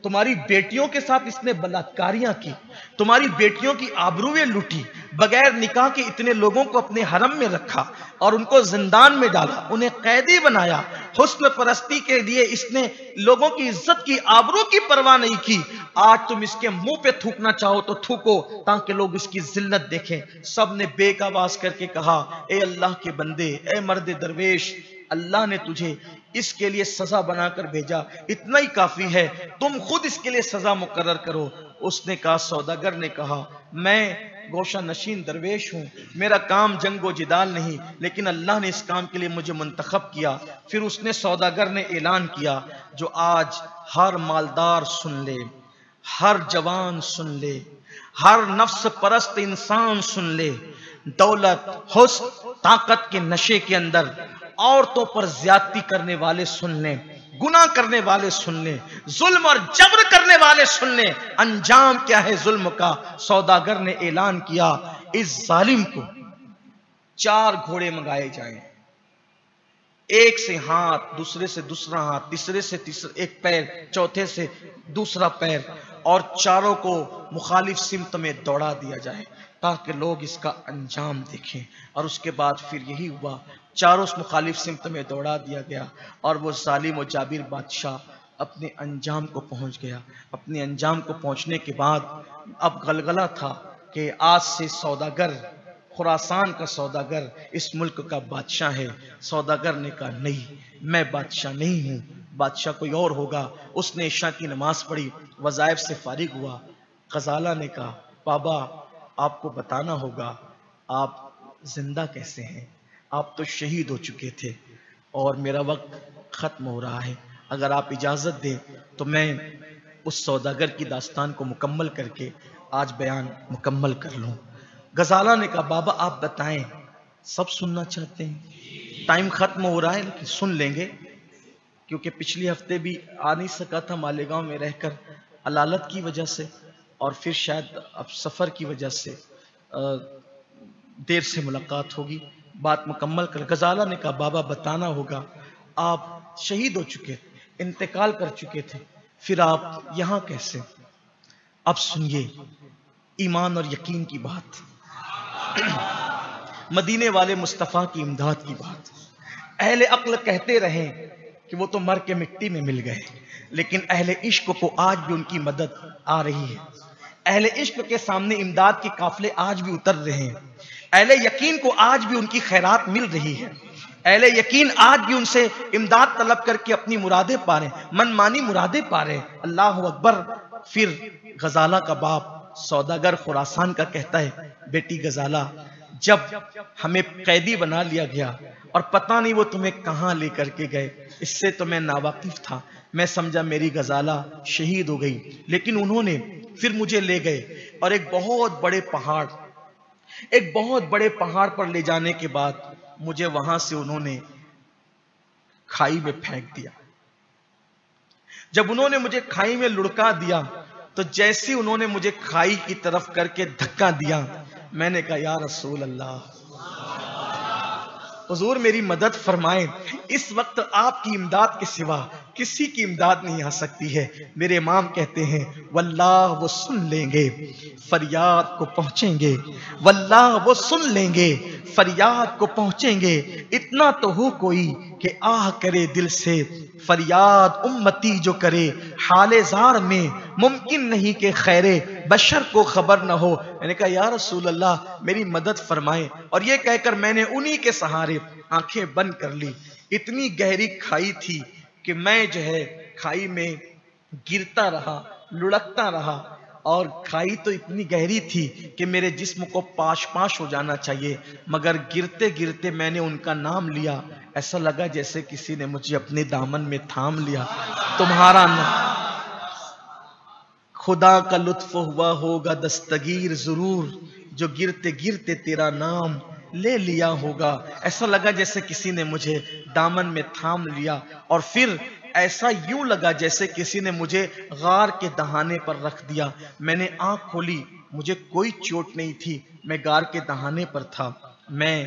تمہاری بیٹیوں کے ساتھ اس نے بلاکاریاں کی، تمہاری بیٹیوں کی آبروئیں لوٹی، بغیر نکاح کے اتنے لوگوں کو اپنے حرم میں رکھا اور ان کو زندان میں ڈالا، انہیں قیدی بنایا. حسن پرستی کے لیے اس نے لوگوں کی عزت کی، آبرو کی پرواہ نہیں کی. آج تم اس کے منہ پہ تھوکنا چاہو تو تھوکو تاکہ لوگ اس کی ذلت دیکھیں. سب نے بیک آواز کر کے کہا اے اللہ کے بندے، اے مرد درویش، اللہ نے تجھے اس کے لیے سزا بنا کر بھیجا، اتنا ہی کافی ہے، تم خود اس کے لیے سزا مقرر کرو. اس نے کہا، سوداگر نے کہا میں گوشہ نشین درویش ہوں، میرا کام جنگ و جدال نہیں، لیکن اللہ نے اس کام کے لیے مجھے منتخب کیا. پھر اس نے سوداگر نے اعلان کیا جو آج ہر مالدار سن لے، ہر جوان سن لے، ہر نفس پرست انسان سن لے، دولت، حسن، طاقت کے نشے کے اندر عورتوں پر زیادتی کرنے والے سن لیں، گناہ کرنے والے سن لیں، ظلم اور جبر کرنے والے سن لیں، انجام کیا ہے ظلم کا. سوداگر نے اعلان کیا اس ظالم کو 4 گھوڑے منگائے جائیں، ایک سے ہاتھ، دوسرے سے دوسرا ہاتھ، تیسرے سے تیسرا ایک پیر، چوتھے سے دوسرا پیر، اور چاروں کو مخالف سمت میں دوڑا دیا جائے تاکہ لوگ اس کا انجام دیکھیں. اور اس کے بعد پھر یہی ہوا، چاروں مخالف سمت میں دوڑا دیا گیا اور وہ ظالم و جابر بادشاہ اپنے انجام کو پہنچ گیا. اپنے انجام کو پہنچنے کے بعد اب غلغلہ تھا کہ آج سے سوداگر خراسان کا سوداگر اس ملک کا بادشاہ ہے۔ سوداگر نے کہا نہیں، میں بادشاہ نہیں ہوں، بادشاہ کوئی اور ہوگا۔ اس نے عشاء کی نماز پڑھی، وظائف سے فارغ ہوا۔ غزالہ نے کہا بابا آپ کو بتانا ہوگا آپ زندہ کیسے ہیں، آپ تو شہید ہو چکے تھے اور میرا وقت ختم ہو رہا ہے، اگر آپ اجازت دیں تو میں اس سوداگر کی داستان کو مکمل کر کے آج بیان مکمل کر لوں۔ غزالہ نے کہا بابا آپ بتائیں، سب سننا چاہتے ہیں، ٹائم ختم ہو رہا ہے لیکن سن لیں گے، کیونکہ پچھلی ہفتے بھی آ نہیں سکا تھا مالیگاؤں میں رہ کر علالت کی وجہ سے، اور پھر شاید اب سفر کی وجہ سے دیر سے ملاقات ہوگی، بات مکمل کر۔ غزالہ نے کہا بابا بتانا ہوگا، آپ شہید ہو چکے، انتقال کر چکے تھے، پھر آپ یہاں کیسے؟ اب سنیے ایمان اور یقین کی بات، مدینے والے مصطفیٰ کی امداد کی بات۔ اہل عقل کہتے رہے کہ وہ تو مر کے مٹی میں مل گئے، لیکن اہل عشق کو آج بھی ان کی مدد آ رہی ہے، اہل عشق کے سامنے امداد کے قافلے آج بھی اتر رہے ہیں، اہل یقین کو آج بھی ان کی خیرات مل رہی ہے، اہل یقین آج بھی ان سے امداد طلب کر کے اپنی مرادیں پا رہے ہیں، من مانی مرادیں پا رہے ہیں۔ اللہ اکبر۔ پھر غزالہ کا باپ سوداگر خراسان کا کہتا ہے بیٹی غزالہ جب ہمیں قیدی بنا لیا گیا اور پتہ نہیں وہ تمہیں کہاں لے کر کے گئے، اس سے تو میں ناواقف تھا، میں سمجھا میری غزالہ شہید ہو گئی، لیکن انہوں نے پھر مجھے لے گئے اور ایک بہت بڑے پہاڑ پر لے جانے کے بعد مجھے وہاں سے انہوں نے کھائی میں پھینک دیا۔ جب انہوں نے مجھے کھائی میں لڑکا دیا تو جیسی انہوں نے مجھے کھائی کی طرف کر کے دھکا دیا، میں نے کہا یا رسول اللہ حضور میری مدد فرمائیں، اس وقت آپ کی امداد کے سوا کسی کی امداد نہیں آ سکتی ہے۔ میرے امام کہتے ہیں واللہ وہ سن لیں گے فریاد کو پہنچیں گے، واللہ وہ سن لیں گے فریاد کو پہنچیں گے، اتنا تو ہو کوئی کہ آہ کرے دل سے، فریاد امتی جو کرے حال زار میں، ممکن نہیں کہ خیر بشر کو خبر نہ ہو۔ میں نے کہا یا رسول اللہ میری مدد فرمائیں، اور یہ کہہ کر میں نے انہی کے سہارے آنکھیں بند کر لی۔ اتنی گہری کھائی تھی کہ میں جو ہے کھائی میں گرتا رہا، لڑکتا رہا، اور کھائی تو اتنی گہری تھی کہ میرے جسم کو پاش پاش ہو جانا چاہیے، مگر گرتے گرتے میں نے ان کا نام لیا، ایسا لگا جیسے کسی نے مجھے اپنے دامن میں تھام لیا۔ تمہارا نام خدا کا لطف ہوا ہوگا دستگیر ضرور، جو گرتے گرتے تیرا نام لے لیا ہوگا، ایسا لگا جیسے کسی نے مجھے دامن میں تھام لیا، اور پھر ایسا یوں لگا جیسے کسی نے مجھے غار کے دہانے پر رکھ دیا۔ میں نے آنکھ کھولی، مجھے کوئی چوٹ نہیں تھی، میں غار کے دہانے پر تھا۔ میں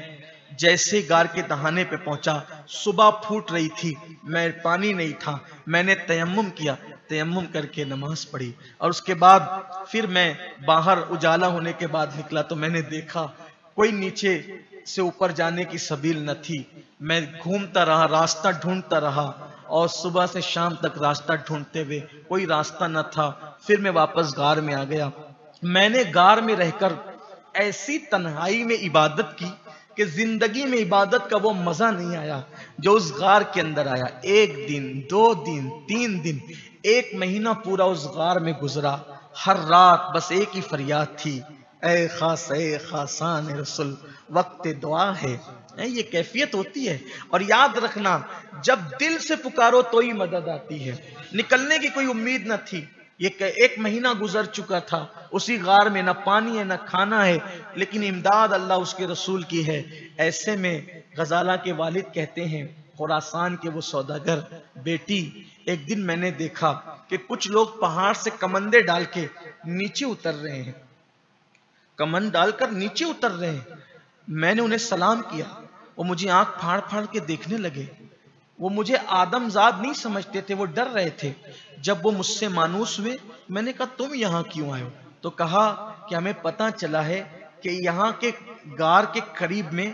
جیسے غار کے دہانے پہ پہنچا، صبح پھوٹ رہی تھی، میں پانی نہیں تھا، میں نے تیمم کیا، تیمم کر کے نماز پڑھی، اور اس کے بعد پھر میں باہر اجالا ہونے کے بعد نکلا تو میں نے دیکھا کوئی نیچے سے اوپر جانے کی سبیل نہ تھی۔ میں گھومتا رہا، راستہ ڈھونڈتا رہا، اور صبح سے شام تک راستہ ڈھونڈتے ہوئے کوئی راستہ نہ تھا۔ پھر میں واپس غار میں آ گیا۔ میں نے غار میں رہ کر ایسی تنہائی میں عبادت کی کہ زندگی میں عبادت کا وہ مزہ نہیں آیا جو اس غار کے اندر آیا۔ 1 دن 2 دن 3 دن 1 مہینہ پورا اس غار میں گزرا۔ ہر رات بس ایک ہی فریاد تھی، اے خاصان رسول وقت دعا ہے۔ یہ کیفیت ہوتی ہے، اور یاد رکھنا جب دل سے پکارو تو ہی مدد آتی ہے۔ نکلنے کی کوئی امید نہ تھی، یہ 1 مہینہ گزر چکا تھا اسی غار میں، نہ پانی ہے نہ کھانا ہے، لیکن امداد اللہ اس کے رسول کی ہے۔ ایسے میں غزالہ کے والد کہتے ہیں خراسان کے وہ سوداگر بیٹی، ایک دن میں نے دیکھا کہ کچھ لوگ پہاڑ سے کمندے ڈال کے نیچے اتر رہے ہیں، کمند ڈال کر نیچے اتر رہے ہیں۔ میں نے انہیں سلام کیا، وہ مجھے آنکھ پھاڑ پھاڑ کے دیکھنے لگے، وہ مجھے آدم زاد نہیں سمجھتے تھے، وہ ڈر رہے تھے۔ جب وہ مجھ سے مانوس ہوئے، میں نے کہا تم یہاں کیوں آئے ہو؟ تو کہا کہ ہمیں پتہ چلا ہے کہ یہاں کے غار کے قریب میں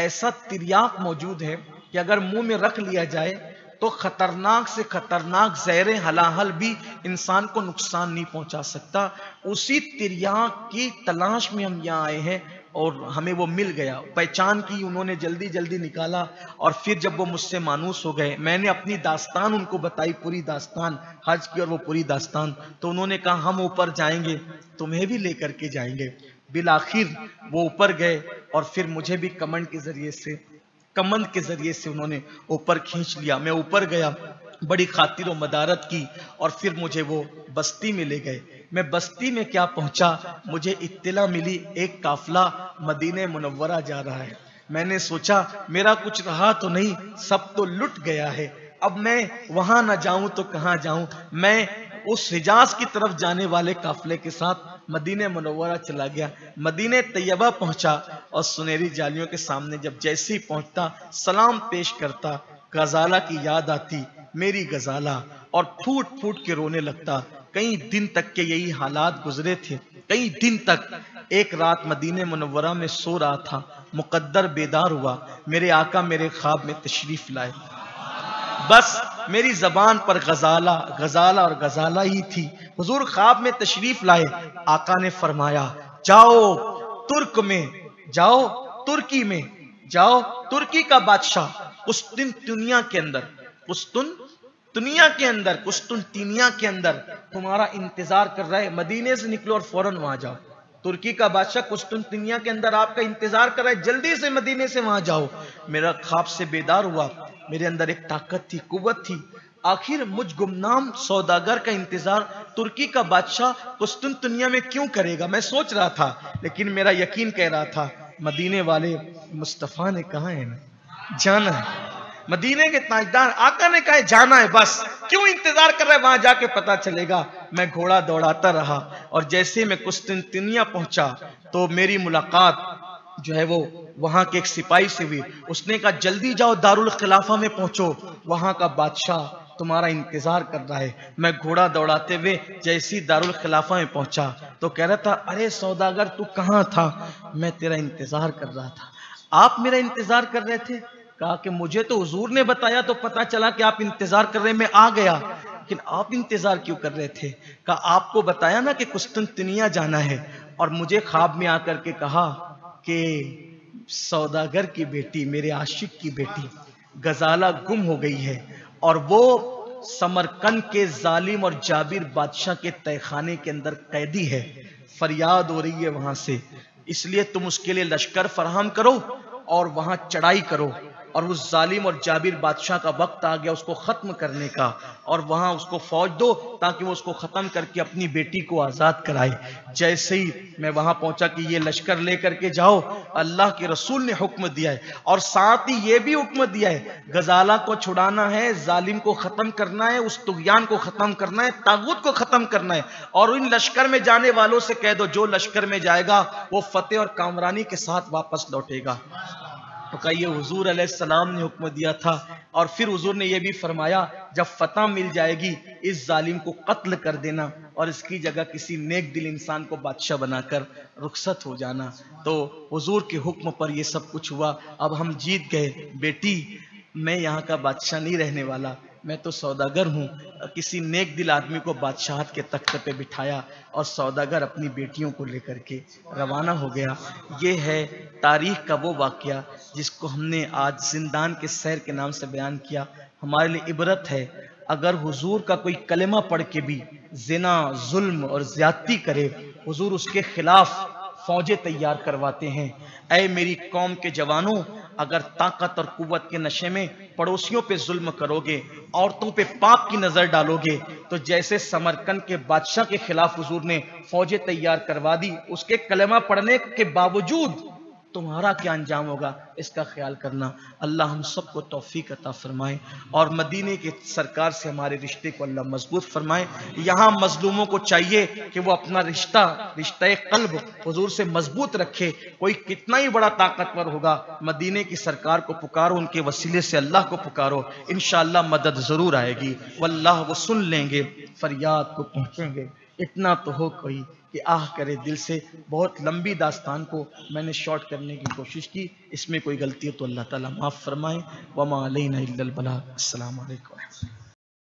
ایسا تریاق موجود ہے کہ اگر منہ میں رکھ لیا جائے تو خطرناک سے خطرناک زہر ہلاہل بھی انسان کو نقصان نہیں پہنچا سکتا۔ اسی تریاق کی تلاش میں ہم یہاں آئے ہیں، اور ہمیں وہ مل گیا، پہچان کی انہوں نے، جلدی جلدی نکالا، اور پھر جب وہ مجھ سے مانوس ہو گئے، میں نے اپنی داستان ان کو بتائی، پوری داستان حج کی اور وہ پوری داستان، تو انہوں نے کہا ہم اوپر جائیں گے، تمہیں بھی لے کر کے جائیں گے۔ بالآخر وہ اوپر گئے اور پھر مجھے بھی کمنڈ کے ذریعے سے انہوں نے اوپر کھینچ لیا۔ میں اوپر گیا، بڑی خاطر و مدارت کی، اور پھر مجھے وہ بستی میں لے گئے۔ میں بستی میں کیا پہنچا، مجھے اطلاع ملی ایک قافلہ مدینہ منورہ جا رہا ہے۔ میں نے سوچا میرا کچھ رہا تو نہیں، سب تو لٹ گیا ہے، اب میں وہاں نہ جاؤں تو کہاں جاؤں۔ میں اس حجاز کی طرف جانے والے قافلے کے ساتھ مدینہ منورہ چلا گیا۔ مدینہ طیبہ پہنچا اور سنہری جالیوں کے سامنے جب جیسے ہی پہنچتا، سلام پیش کرتا، غزالہ کی یاد آتی، میری غزالہ، اور پھوٹ پھوٹ کے رونے لگتا۔ کئی دن تک کے یہی حالات گزرے تھے، کئی دن تک۔ ایک رات مدینہ منورہ میں سو رہا تھا، مقدر بیدار ہوا، میرے آقا میرے خواب میں تشریف لائے۔ بس میری زبان پر غزالہ غزالہ اور غزالہ ہی تھی۔ حضور خواب میں تشریف لائے، آقا نے فرمایا جاؤ ترک میں، جاؤ ترکی میں، جاؤ ترکی کا بادشاہ قسطنطنیہ کے اندر تمہارا انتظار کر رہا ہے، مدینے سے نکلو اور فوراً وہاں جاؤ۔ ترکی کا بادشاہ قسطنطنیہ کے اندر آپ کا انتظار کر رہا ہے، جلدی سے مدینے سے وہاں جاؤ۔ میرا خواب سے بیدار ہوا، میرے اندر ایک طاقت تھی، قوت تھی۔ آخر مجھ گمنام سوداگر کا انتظار ترکی کا بادشاہ قسطنطنیہ میں کیوں کرے گا، میں سوچ رہا تھا، لیکن میرا یقین کہہ رہا تھا مدینے والے مصطفیٰ نے کہا ہے نا جانا ہے، مدینے کے تاجدار آقا نے کہا ہے جانا ہے، بس کیوں انتظار کر رہا ہے، وہاں جا کے پتا چلے گا۔ میں گھوڑا دوڑاتا رہا، اور جیسے میں قسطنطنیہ پہنچا تو میری ملاقات جو ہے وہ وہاں کے ایک سپاہی سے ہوئی۔ اس نے کہا جلدی جاؤ دارالخلافہ میں پہنچو، وہاں کا بادشاہ تمہارا انتظار کر رہا ہے۔ میں گھوڑا دوڑاتے ہوئے جیسی دارالخلافہ میں پہنچا تو کہہ رہا تھا ارے سوداگر تو کہاں تھا، میں تیرا انتظار کر رہا تھا۔ آپ میرا انتظار کر رہے تھے؟ کہا کہ مجھے تو حضور نے بتایا تو پتا چلا کہ آپ انتظار کر رہے ہیں، میں آ گیا، لیکن آپ انتظار کیوں کر رہے تھے؟ کہا آپ کو بتایا نا کہ قسطنطنیہ جانا ہے، اور مجھے خواب میں آ کر کے کہا کہ سوداگر کی بیٹی، میرے عاشق کی بیٹی غزالہ گم ہو گئی ہے، اور وہ سمرقند کے ظالم اور جابر بادشاہ کے تہہ خانے کے اندر قیدی ہے، فریاد ہو رہی ہے وہاں سے، اس لیے تم اس کے لیے لشکر فراہم کرو اور وہاں چڑھائی کرو، اور اس ظالم اور جابر بادشاہ کا وقت آ گیا اس کو ختم کرنے کا، اور وہاں اس کو فوج دو تاکہ وہ اس کو ختم کر کے اپنی بیٹی کو آزاد کرائے۔ جیسے ہی میں وہاں پہنچا کہ یہ لشکر لے کر کے جاؤ، اللہ کے رسول نے حکم دیا ہے، اور ساتھ ہی یہ بھی حکم دیا ہے غزالہ کو چھڑانا ہے، ظالم کو ختم کرنا ہے، اس طغیان کو ختم کرنا ہے، طاغوت کو ختم کرنا ہے، اور ان لشکر میں جانے والوں سے کہہ دو جو لشکر میں جائے گا وہ فتح اور کامرانی کے ساتھ واپس لوٹے گا۔ تو کہا یہ حضور علیہ السلام نے حکم دیا تھا، اور پھر حضور نے یہ بھی فرمایا جب فتح مل جائے گی اس ظالم کو قتل کر دینا اور اس کی جگہ کسی نیک دل انسان کو بادشاہ بنا کر رخصت ہو جانا۔ تو حضور کے حکم پر یہ سب کچھ ہوا۔ اب ہم جیت گئے۔ بیٹی میں یہاں کا بادشاہ نہیں رہنے والا، میں تو سوداگر ہوں۔ کسی نیک دل آدمی کو بادشاہت کے تخت پہ بٹھایا اور سوداگر اپنی بیٹیوں کو لے کر کے روانہ ہو گیا۔ یہ ہے تاریخ کا وہ واقعہ جس کو ہم نے آج زندان کے سیر کے نام سے بیان کیا۔ ہمارے لیے عبرت ہے، اگر حضور کا کوئی کلمہ پڑھ کے بھی زنا، ظلم اور زیادتی کرے، حضور اس کے خلاف فوجیں تیار کرواتے ہیں۔ اے میری قوم کے جوانوں، اگر طاقت اور قوت کے نشے میں پڑوسیوں پہ ظلم کرو گے، عورتوں پہ پاپ کی نظر ڈالو گے، تو جیسے سمرقند کے بادشاہ کے خلاف حضور نے فوجیں تیار کروا دی، اس کے کلمہ پڑھنے کے باوجود تمہارا کیا انجام ہوگا، اس کا خیال کرنا۔ اللہ ہم سب کو توفیق عطا فرمائے، اور مدینے کے سرکار سے ہمارے رشتے کو اللہ مضبوط فرمائے۔ یہاں مظلوموں کو چاہیے کہ وہ اپنا رشتہ قلب حضور سے مضبوط رکھے۔ کوئی کتنا ہی بڑا طاقتور ہوگا، مدینے کی سرکار کو پکارو، ان کے وسیلے سے اللہ کو پکارو، انشاءاللہ مدد ضرور آئے گی، واللہ وہ سن لیں گے، فریاد کو پہنچیں گے۔ اتنا تو ہو کوئی کہ آہ کرے دل سے۔ بہت لمبی داستان کو میں نے شارٹ کرنے کی کوشش کی، اس میں کوئی غلطی ہو تو اللہ تعالیٰ معاف فرمائے۔ وما علینا الا البلاغ۔ السلام علیکم۔